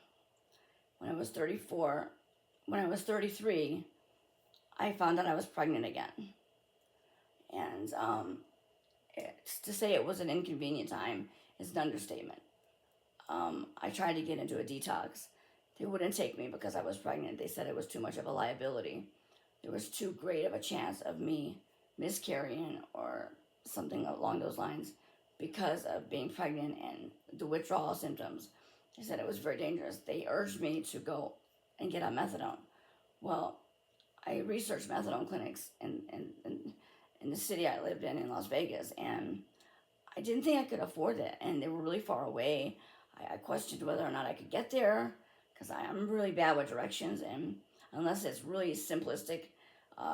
When I was 33, I found out I was pregnant again. And to say it was an inconvenient time is an understatement. I tried to get into a detox. They wouldn't take me because I was pregnant. They said it was too much of a liability. There was too great of a chance of me miscarrying or something along those lines because of being pregnant and the withdrawal symptoms. They said it was very dangerous. They urged me to go and get on methadone. Well, I researched methadone clinics in the city I lived in Las Vegas, and I didn't think I could afford it, and they were really far away. I questioned whether or not I could get there because I'm really bad with directions, and unless it's really simplistic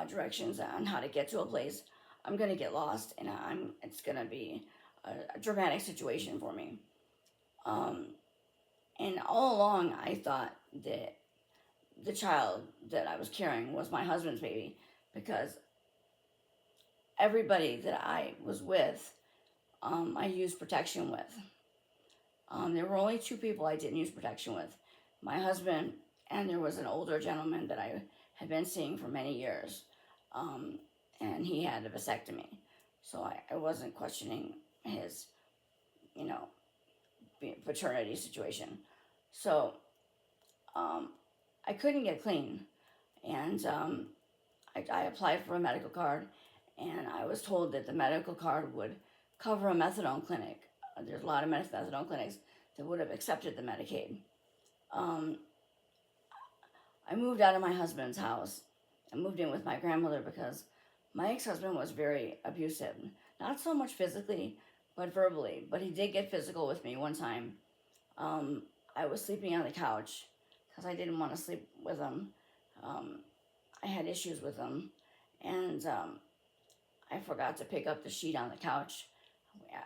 directions on how to get to a place, I'm going to get lost, and it's going to be a dramatic situation for me. And all along, I thought that the child that I was carrying was my husband's baby because everybody that I was with, I used protection with. There were only 2 people I didn't use protection with. My husband, and there was an older gentleman that I had been seeing for many years. And he had a vasectomy. So I wasn't questioning his, paternity situation. So I couldn't get clean. And I applied for a medical card, and I was told that the medical card would cover a methadone clinic. There's a lot of methadone clinics that would have accepted the Medicaid. I moved out of my husband's house and moved in with my grandmother because my ex-husband was very abusive. Not so much physically, but verbally. But he did get physical with me one time. I was sleeping on the couch because I didn't want to sleep with him. I had issues with him. And I forgot to pick up the sheet on the couch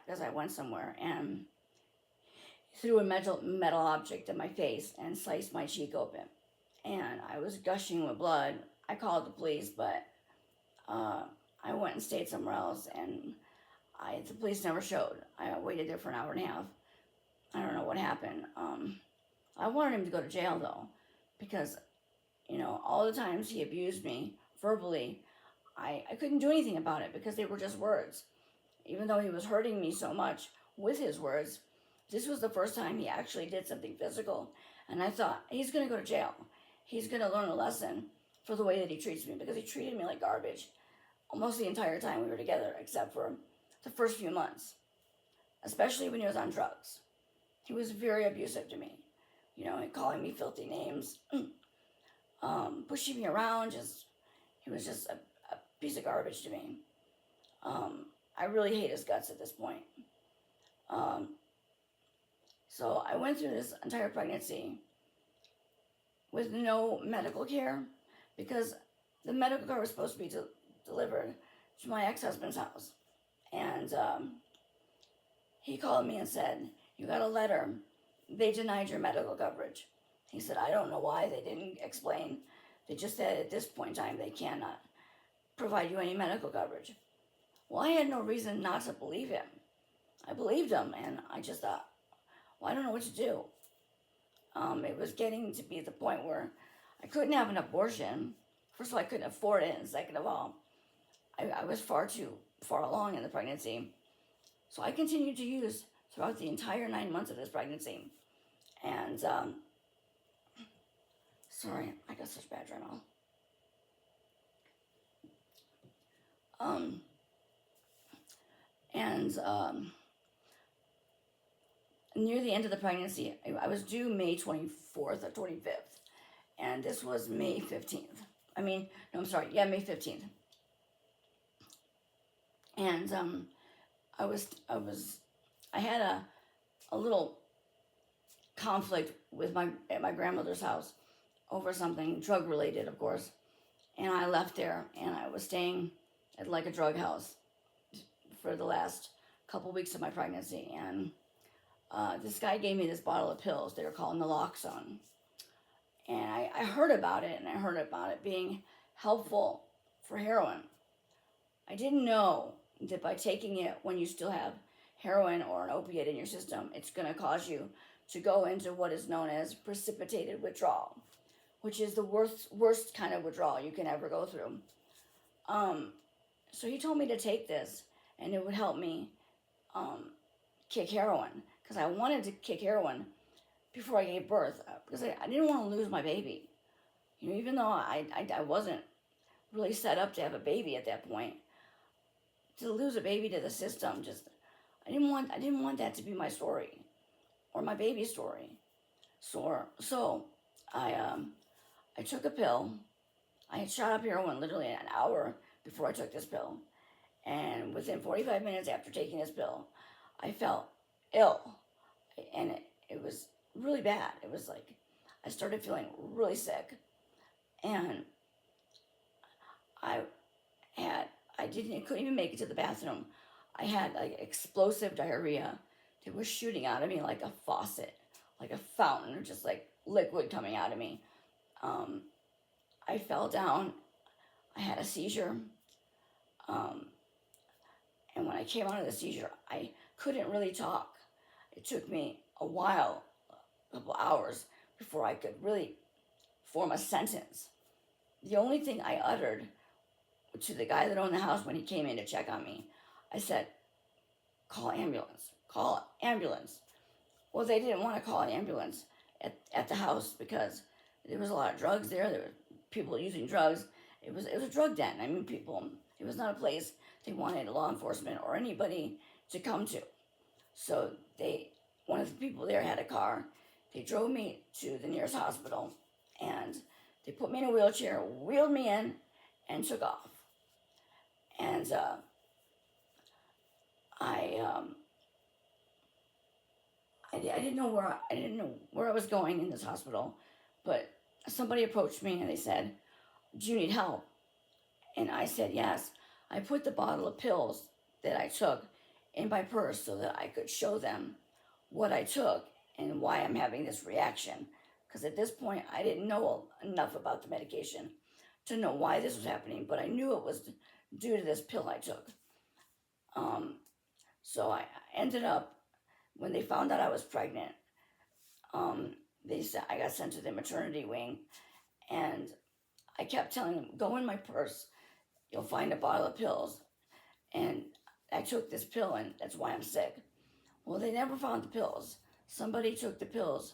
because I went somewhere. And threw a metal object at my face and sliced my cheek open. And I was gushing with blood. I called the police, but uh, I went and stayed somewhere else, and the police never showed. I waited there for an hour and a half. I don't know what happened. I wanted him to go to jail though, because all the times he abused me verbally, I couldn't do anything about it because they were just words. Even though he was hurting me so much with his words, this was the first time he actually did something physical. And I thought, he's going to go to jail. He's going to learn a lesson for the way that he treats me, because he treated me like garbage almost the entire time we were together, except for the first few months, especially when he was on drugs. He was very abusive to me, calling me filthy names, pushing me around. He was just a piece of garbage to me. I really hate his guts at this point. So I went through this entire pregnancy with no medical care, because the medical care was supposed to be delivered to my ex-husband's house. And he called me and said, "You got a letter. They denied your medical coverage." He said, "I don't know why. They didn't explain. They just said at this point in time they cannot provide you any medical coverage." Well, I had no reason not to believe him. I believed him, and I just thought, well, I don't know what to do. It was getting to be the point where I couldn't have an abortion. First of all, I couldn't afford it, and second of all, I was far too far along in the pregnancy. So I continued to use throughout the entire 9 months of this pregnancy. And, sorry, I got such bad dry mouth. Near the end of the pregnancy, I was due May 24th or 25th, and this was May 15th. May 15th. And I had a little conflict at my grandmother's house over something drug related, of course, and I left there, and I was staying at like a drug house for the last couple weeks of my pregnancy, and this guy gave me this bottle of pills. They were called naloxone. And I heard about it, and I heard about it being helpful for heroin. I didn't know that by taking it when you still have heroin or an opiate in your system, it's going to cause you to go into what is known as precipitated withdrawal, which is the worst kind of withdrawal you can ever go through. So he told me to take this, and it would help me kick heroin, because I wanted to kick heroin before I gave birth, because I didn't want to lose my baby. Even though I wasn't really set up to have a baby at that point, to lose a baby to the system, I didn't want that to be my story or my baby's story. So I took a pill. I had shot up heroin literally an hour before I took this pill, and within 45 minutes after taking this pill, I felt ill, and it was really bad. It was like I started feeling really sick, and I couldn't even make it to the bathroom. I had like explosive diarrhea that was shooting out of me like a faucet, like a fountain, just like liquid coming out of me. I fell down. I had a seizure. And when I came out of the seizure, I couldn't really talk. It took me a while, a couple hours, before I could really form a sentence. The only thing I uttered to the guy that owned the house when he came in to check on me, I said, "Call ambulance, call ambulance." Well, they didn't want to call an ambulance at the house because there was a lot of drugs there. There were people using drugs. It was a drug den. It was not a place they wanted law enforcement or anybody to come to. So one of the people there had a car. They drove me to the nearest hospital, and they put me in a wheelchair, wheeled me in, and took off. And I didn't know where I was going in this hospital, but somebody approached me and they said, "Do you need help?" And I said yes. I put the bottle of pills that I took in my purse so that I could show them what I took and why I'm having this reaction. Because at this point, I didn't know enough about the medication to know why this was happening, but I knew it was due to this pill I took. Um, so I ended up, when they found out I was pregnant, they said I got sent to the maternity wing, and I kept telling them, go in my purse, you'll find a bottle of pills. And I took this pill, and that's why I'm sick. Well, they never found the pills. Somebody took the pills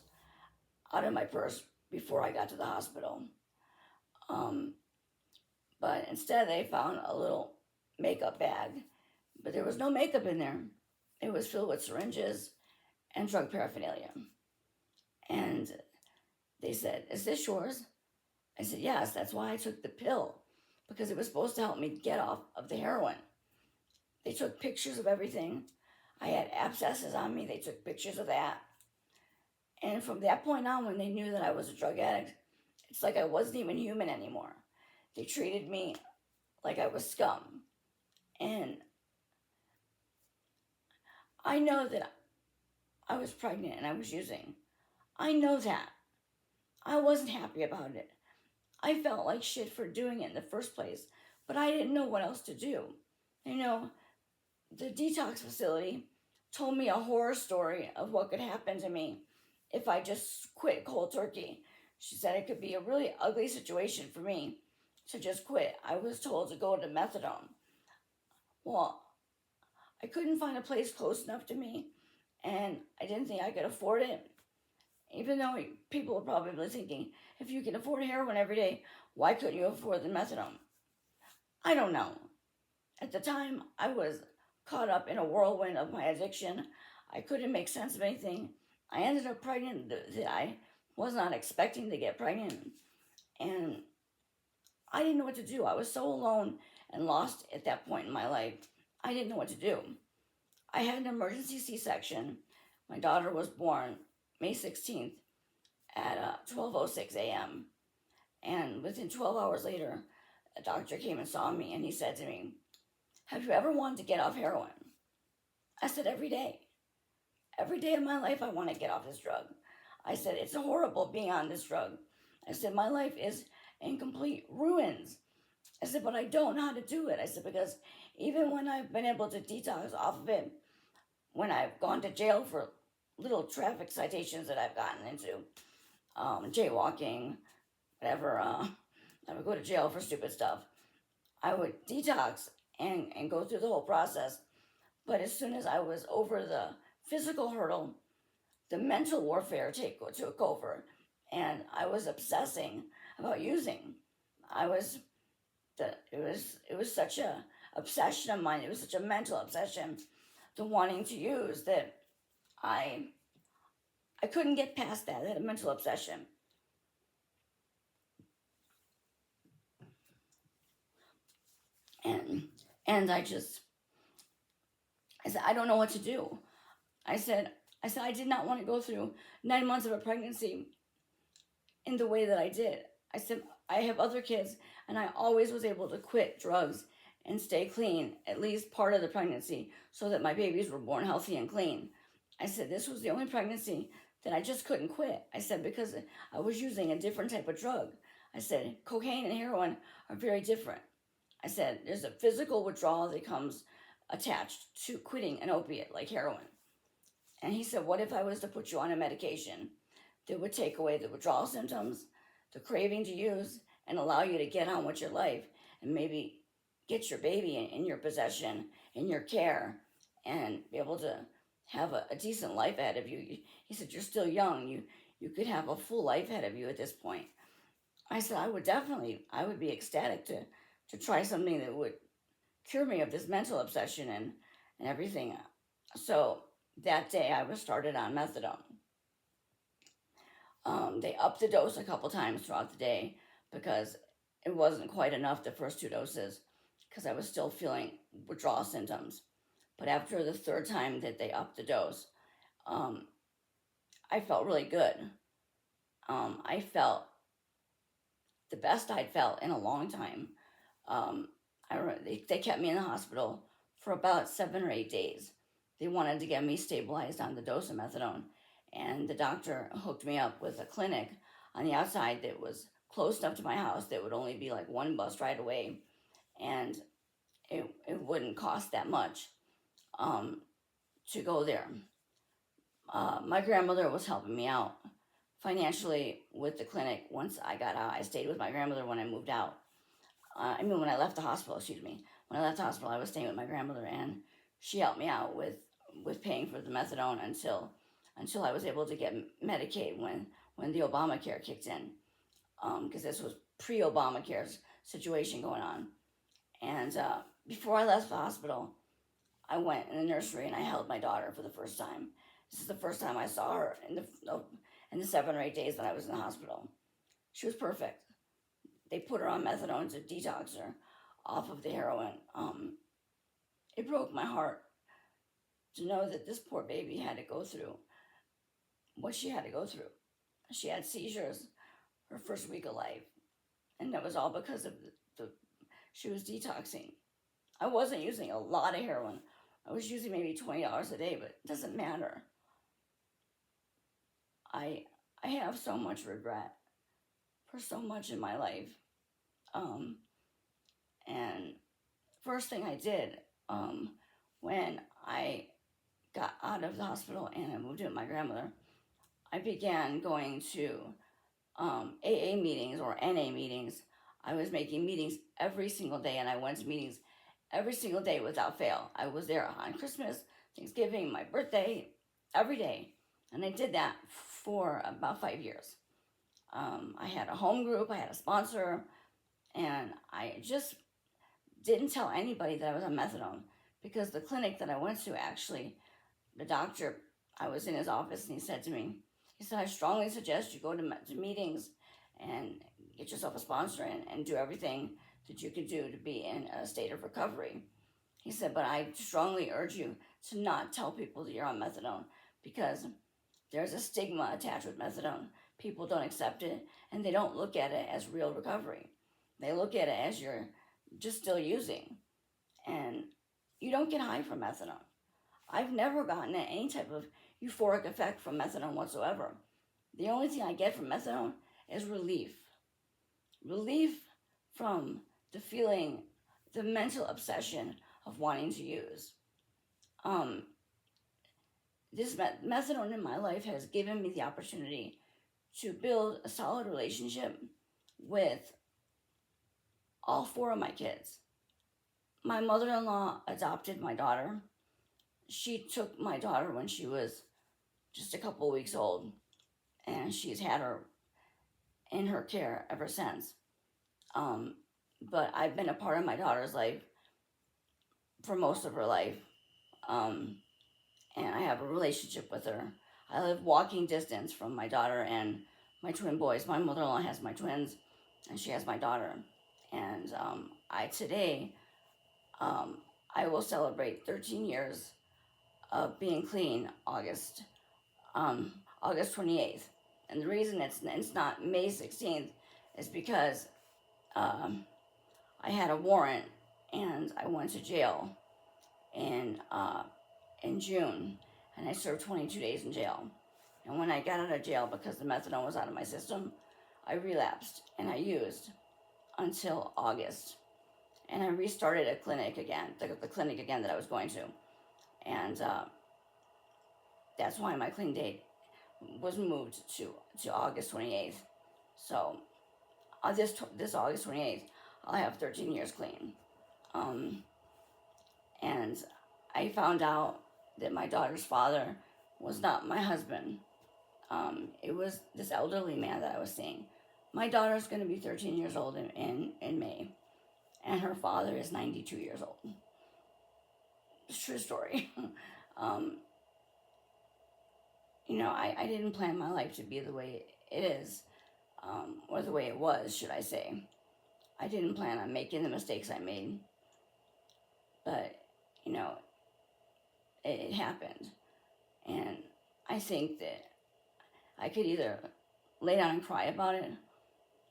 out of my purse before I got to the hospital. Um, but instead, they found a little makeup bag, but there was no makeup in there. It was filled with syringes and drug paraphernalia. And they said, is this yours? I said, yes, that's why I took the pill, because it was supposed to help me get off of the heroin. They took pictures of everything. I had abscesses on me. They took pictures of that. And from that point on, when they knew that I was a drug addict, it's like I wasn't even human anymore. They treated me like I was scum. And I know that I was pregnant and I was using. I know that. I wasn't happy about it. I felt like shit for doing it in the first place, but I didn't know what else to do. You know, the detox facility told me a horror story of what could happen to me if I just quit cold turkey. She said it could be a really ugly situation for me to just quit. I was told to go to Methadone. Well, I couldn't find a place close enough to me, and I didn't think I could afford it. Even though people are probably thinking, if you can afford heroin every day, why couldn't you afford the methadone? I don't know. At the time, I was caught up in a whirlwind of my addiction. I couldn't make sense of anything. I ended up pregnant that I was not expecting to get pregnant. And I didn't know what to do. I was so alone and lost at that point in my life. I didn't know what to do. I had an emergency C-section. My daughter was born May 16th at 12:06 a.m. And within 12 hours later, a doctor came and saw me, and he said to me, have you ever wanted to get off heroin? I said, every day. Every day of my life, I want to get off this drug. I said, it's horrible being on this drug. I said, my life is in complete ruins. I said, but I don't know how to do it. I said, because even when I've been able to detox off of it, when I've gone to jail for little traffic citations that I've gotten into, jaywalking, whatever, I would go to jail for stupid stuff. I would detox and go through the whole process. But as soon as I was over the physical hurdle, the mental warfare took over, and I was obsessing about using. It was such a obsession of mine. It was such a mental obsession, the wanting to use, that I couldn't get past that mental obsession. And I said, I don't know what to do. I said, I did not want to go through 9 months of a pregnancy in the way that I did. I said, I have other kids, and I always was able to quit drugs and stay clean at least part of the pregnancy so that my babies were born healthy and clean. I said, this was the only pregnancy that I just couldn't quit. I said, because I was using a different type of drug. I said, cocaine and heroin are very different. I said, there's a physical withdrawal that comes attached to quitting an opiate like heroin. And he said, what if I was to put you on a medication that would take away the withdrawal symptoms, the craving to use, and allow you to get on with your life and maybe get your baby in your possession, in your care, and be able to have a decent life ahead of you. He said, you're still young. You could have a full life ahead of you at this point. I said, I would be ecstatic to try something that would cure me of this mental obsession and everything. So that day I was started on methadone. They upped the dose a couple times throughout the day because it wasn't quite enough the first 2 doses because I was still feeling withdrawal symptoms. But after the third time that they upped the dose, I felt really good. I felt the best I'd felt in a long time. They kept me in the hospital for about 7 or 8 days. They wanted to get me stabilized on the dose of methadone. and the doctor hooked me up with a clinic on the outside that was close enough to my house that would only be like one bus ride away, and it wouldn't cost that much um, to go there. My grandmother was helping me out financially with the clinic once I got out. I stayed with my grandmother when I moved out. When I left the hospital, excuse me. When I left the hospital, I was staying with my grandmother, and she helped me out with paying for the methadone until I was able to get Medicaid when the Obamacare kicked in, because this was pre-Obamacare's situation going on. And before I left the hospital, I went in the nursery and I held my daughter for the first time. This is the first time I saw her in the 7 or 8 days that I was in the hospital. She was perfect. They put her on methadone to detox her off of the heroin. It broke my heart to know that this poor baby had to go through what she had to go through. She had seizures her first week of life, and that was all because of she was detoxing. I wasn't using a lot of heroin. I was using maybe $20 a day, but it doesn't matter. I have so much regret for so much in my life. And first thing I did when I got out of the hospital and I moved in with my grandmother, I began going to AA meetings or NA meetings. I was making meetings every single day, and I went to meetings every single day without fail. I was there on Christmas, Thanksgiving, my birthday, every day. And I did that for about 5 years. I had a home group, I had a sponsor, and I just didn't tell anybody that I was on methadone, because the clinic that I went to, actually, the doctor, I was in his office and he said to me, I strongly suggest you go to meetings and get yourself a sponsor and do everything that you can do to be in a state of recovery. He said, but I strongly urge you to not tell people that you're on methadone, because there's a stigma attached with methadone. People don't accept it, and they don't look at it as real recovery. They look at it as you're just still using, and you don't get high from methadone. I've never gotten any type of euphoric effect from methadone whatsoever. The only thing I get from methadone is relief. Relief from the feeling, the mental obsession of wanting to use. This methadone in my life has given me the opportunity to build a solid relationship with all 4 of my kids. My mother-in-law adopted my daughter. She took my daughter when she was just a couple weeks old, and she's had her in her care ever since. But I've been a part of my daughter's life for most of her life, and I have a relationship with her. I live walking distance from my daughter and my twin boys. My mother-in-law has my twins, and she has my daughter. And today, I will celebrate 13 years of being clean August 28th. And the reason it's not May 16th is because I had a warrant and I went to jail in June, and I served 22 days in jail. And when I got out of jail, because the methadone was out of my system, I relapsed and I used until August. And I restarted a clinic again, the clinic again that I was going to. And that's why my clean date was moved to August 28th. So this August 28th, I'll have 13 years clean. And I found out that my daughter's father was not my husband. It was this elderly man that I was seeing. My daughter's going to be 13 years old in May, and her father is 92 years old. It's a true story. I didn't plan my life to be the way it is, or the way it was, should I say. I didn't plan on making the mistakes I made, but, it happened. And I think that I could either lay down and cry about it,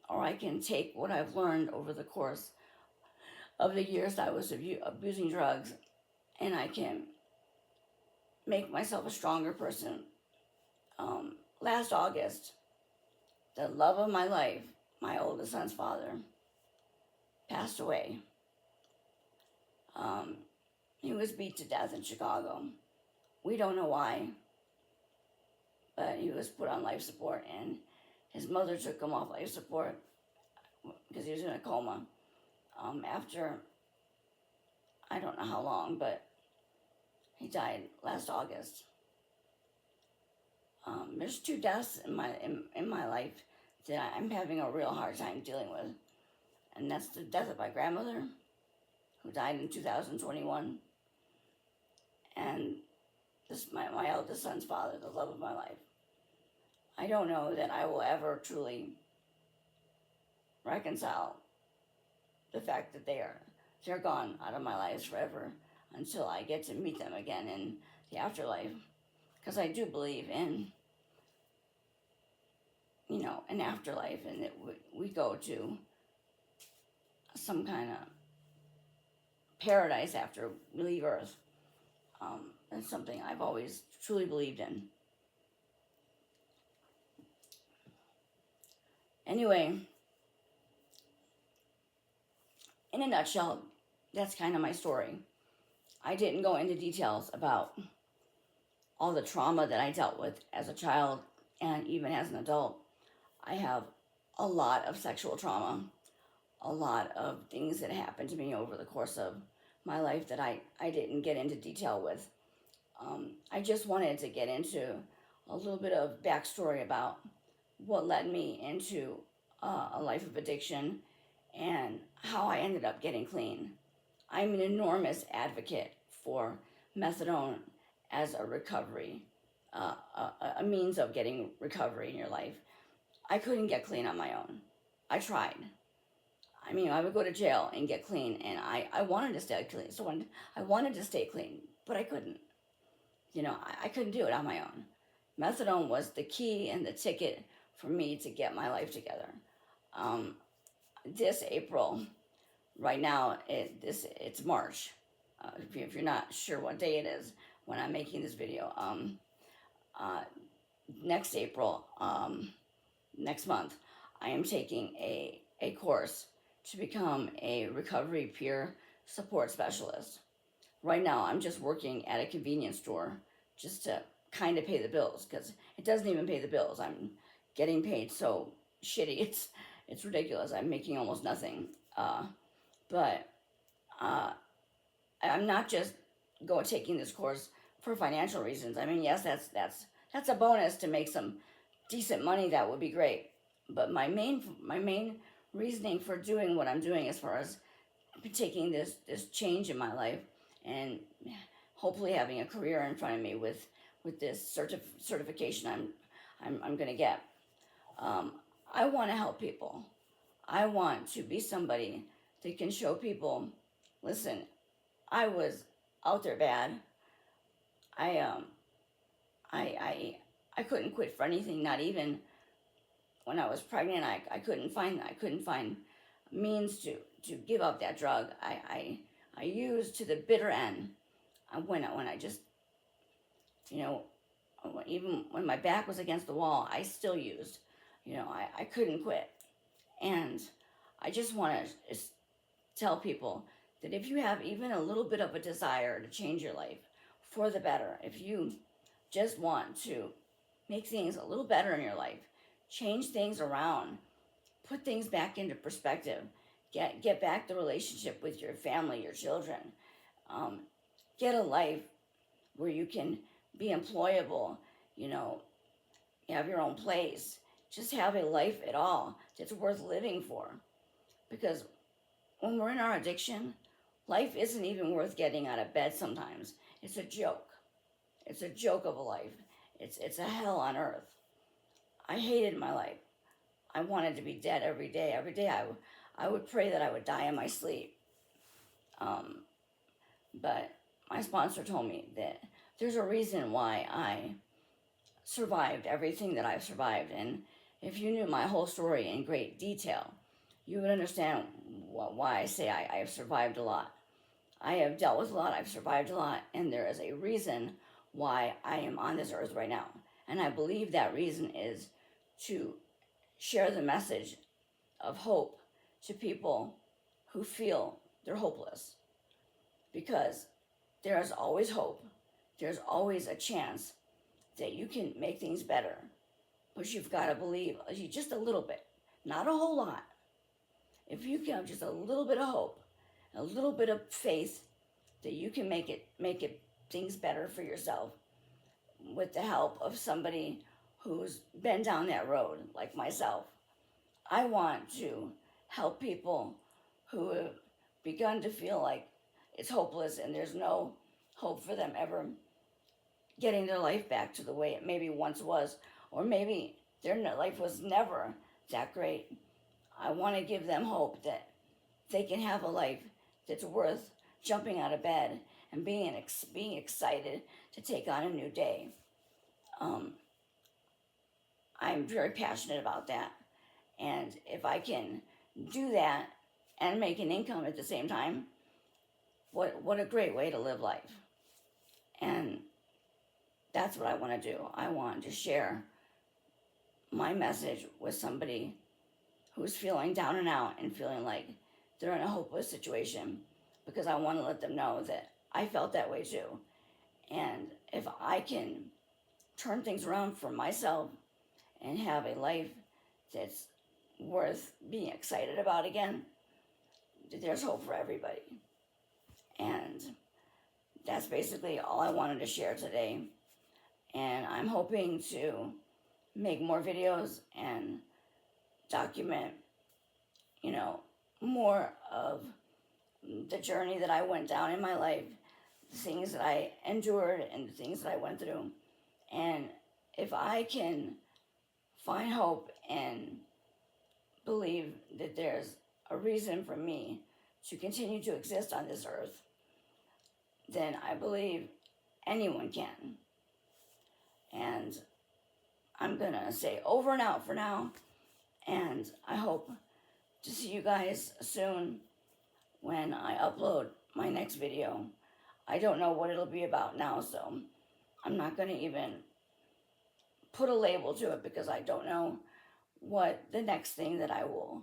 or I can take what I've learned over the course of the years that I was abusing drugs, and I can make myself a stronger person. Last August, the love of my life, my oldest son's father, passed away. Um, he was beat to death in Chicago. We don't know why, but he was put on life support, and his mother took him off life support because he was in a coma. After, I don't know how long, but he died last August. There's two deaths in my life that I'm having a real hard time dealing with, and that's the death of my grandmother, who died in 2021, and this my eldest son's father, the love of my life. I don't know that I will ever truly reconcile the fact that they're gone out of my life forever until I get to meet them again in the afterlife, because I do believe in an afterlife, and that we go to some kind of paradise after we leave Earth. That's something I've always truly believed in. Anyway, in a nutshell, that's kind of my story. I didn't go into details about all the trauma that I dealt with as a child and even as an adult. I have a lot of sexual trauma, a lot of things that happened to me over the course of my life that I didn't get into detail with. I just wanted to get into a little bit of backstory about what led me into a life of addiction and how I ended up getting clean. I'm an enormous advocate for methadone as a recovery, a means of getting recovery in your life. I couldn't get clean on my own. I tried. I mean, I would go to jail and get clean, and I wanted to stay clean. So I wanted to stay clean, but I couldn't. I couldn't do it on my own. Methadone was the key and the ticket for me to get my life together. This April, right now, it's March. If you're not sure what day it is when I'm making this video, next April, next month, I am taking a course to become a recovery peer support specialist. Right now, I'm just working at a convenience store just to kind of pay the bills, because it doesn't even pay the bills. I'm getting paid so shitty. It's ridiculous. I'm making almost nothing. But I'm not just taking this course for financial reasons. I mean, yes, that's a bonus to make some decent money. That would be great. But my main reasoning for doing what I'm doing, as far as taking this change in my life and hopefully having a career in front of me with this certification I'm going to get. I want to help people. I want to be somebody that can show people, listen, I was out there bad. I couldn't quit for anything, not even when I was pregnant. I couldn't find means to give up that drug. I used to the bitter end. When I just, even when my back was against the wall, I still used. I couldn't quit. And I just want to tell people that if you have even a little bit of a desire to change your life for the better, if you just want to make things a little better in your life, change things around, put things back into perspective, get back the relationship with your family, your children, get a life where you can be employable, have your own place, just have a life at all that's worth living for. Because when we're in our addiction, life isn't even worth getting out of bed sometimes. It's a joke. It's a joke of a life. It's a hell on earth. I hated my life. I wanted to be dead every day. Every day I would pray that I would die in my sleep. But my sponsor told me that there's a reason why I survived everything that I've survived. And if you knew my whole story in great detail, you would understand why I say I have survived a lot. I have dealt with a lot, I've survived a lot, and there is a reason why I am on this earth right now. And I believe that reason is to share the message of hope to people who feel they're hopeless. Because there is always hope. There's always a chance that you can make things better. But you've got to believe just a little bit, not a whole lot. If you can have just a little bit of hope, a little bit of faith that you can make it things better for yourself with the help of somebody who's been down that road like myself. I want to help people who have begun to feel like it's hopeless and there's no hope for them ever getting their life back to the way it maybe once was, or maybe their life was never that great. I want to give them hope that they can have a life that's worth jumping out of bed and being excited to take on a new day. I'm very passionate about that. And if I can do that and make an income at the same time, what a great way to live life. And that's what I want to do. I want to share my message with somebody who's feeling down and out and feeling like they're in a hopeless situation, because I want to let them know that I felt that way too. And if I can turn things around for myself and have a life that's worth being excited about again, there's hope for everybody. And that's basically all I wanted to share today. And I'm hoping to make more videos and document, more of the journey that I went down in my life, the things that I endured and the things that I went through. And if I can find hope and believe that there's a reason for me to continue to exist on this earth, then I believe anyone can. And I'm going to say over and out for now. And I hope to see you guys soon when I upload my next video. I don't know what it'll be about now, so I'm not going to even put a label to it, because I don't know what the next thing that I will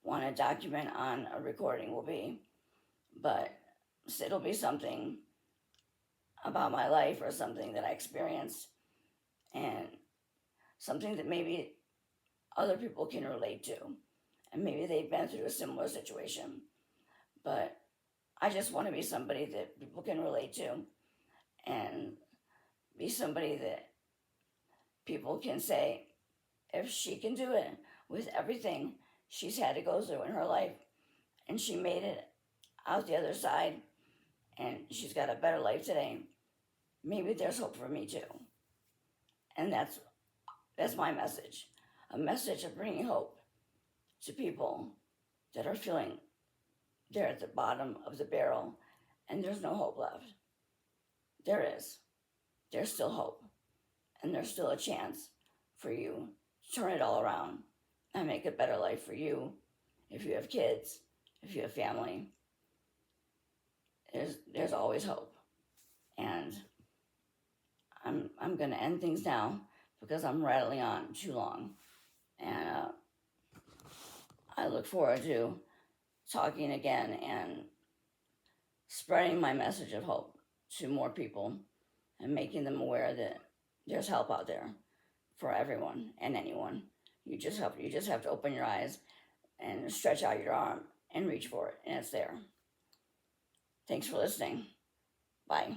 want to document on a recording will be. But it'll be something about my life or something that I experienced, and something that maybe other people can relate to, and maybe they've been through a similar situation. But I just want to be somebody that people can relate to, and be somebody that people can say, if she can do it with everything she's had to go through in her life, and she made it out the other side, and she's got a better life today, maybe there's hope for me too. And that's my message. A message of bringing hope to people that are feeling they're at the bottom of the barrel and there's no hope left. There is. There's still hope. And there's still a chance for you to turn it all around and make a better life for you. If you have kids, if you have family, there's always hope. And I'm going to end things now, because I'm rattling on too long. And I look forward to talking again and spreading my message of hope to more people and making them aware that there's help out there for everyone and anyone. You just have to open your eyes and stretch out your arm and reach for it, and it's there. Thanks for listening. Bye.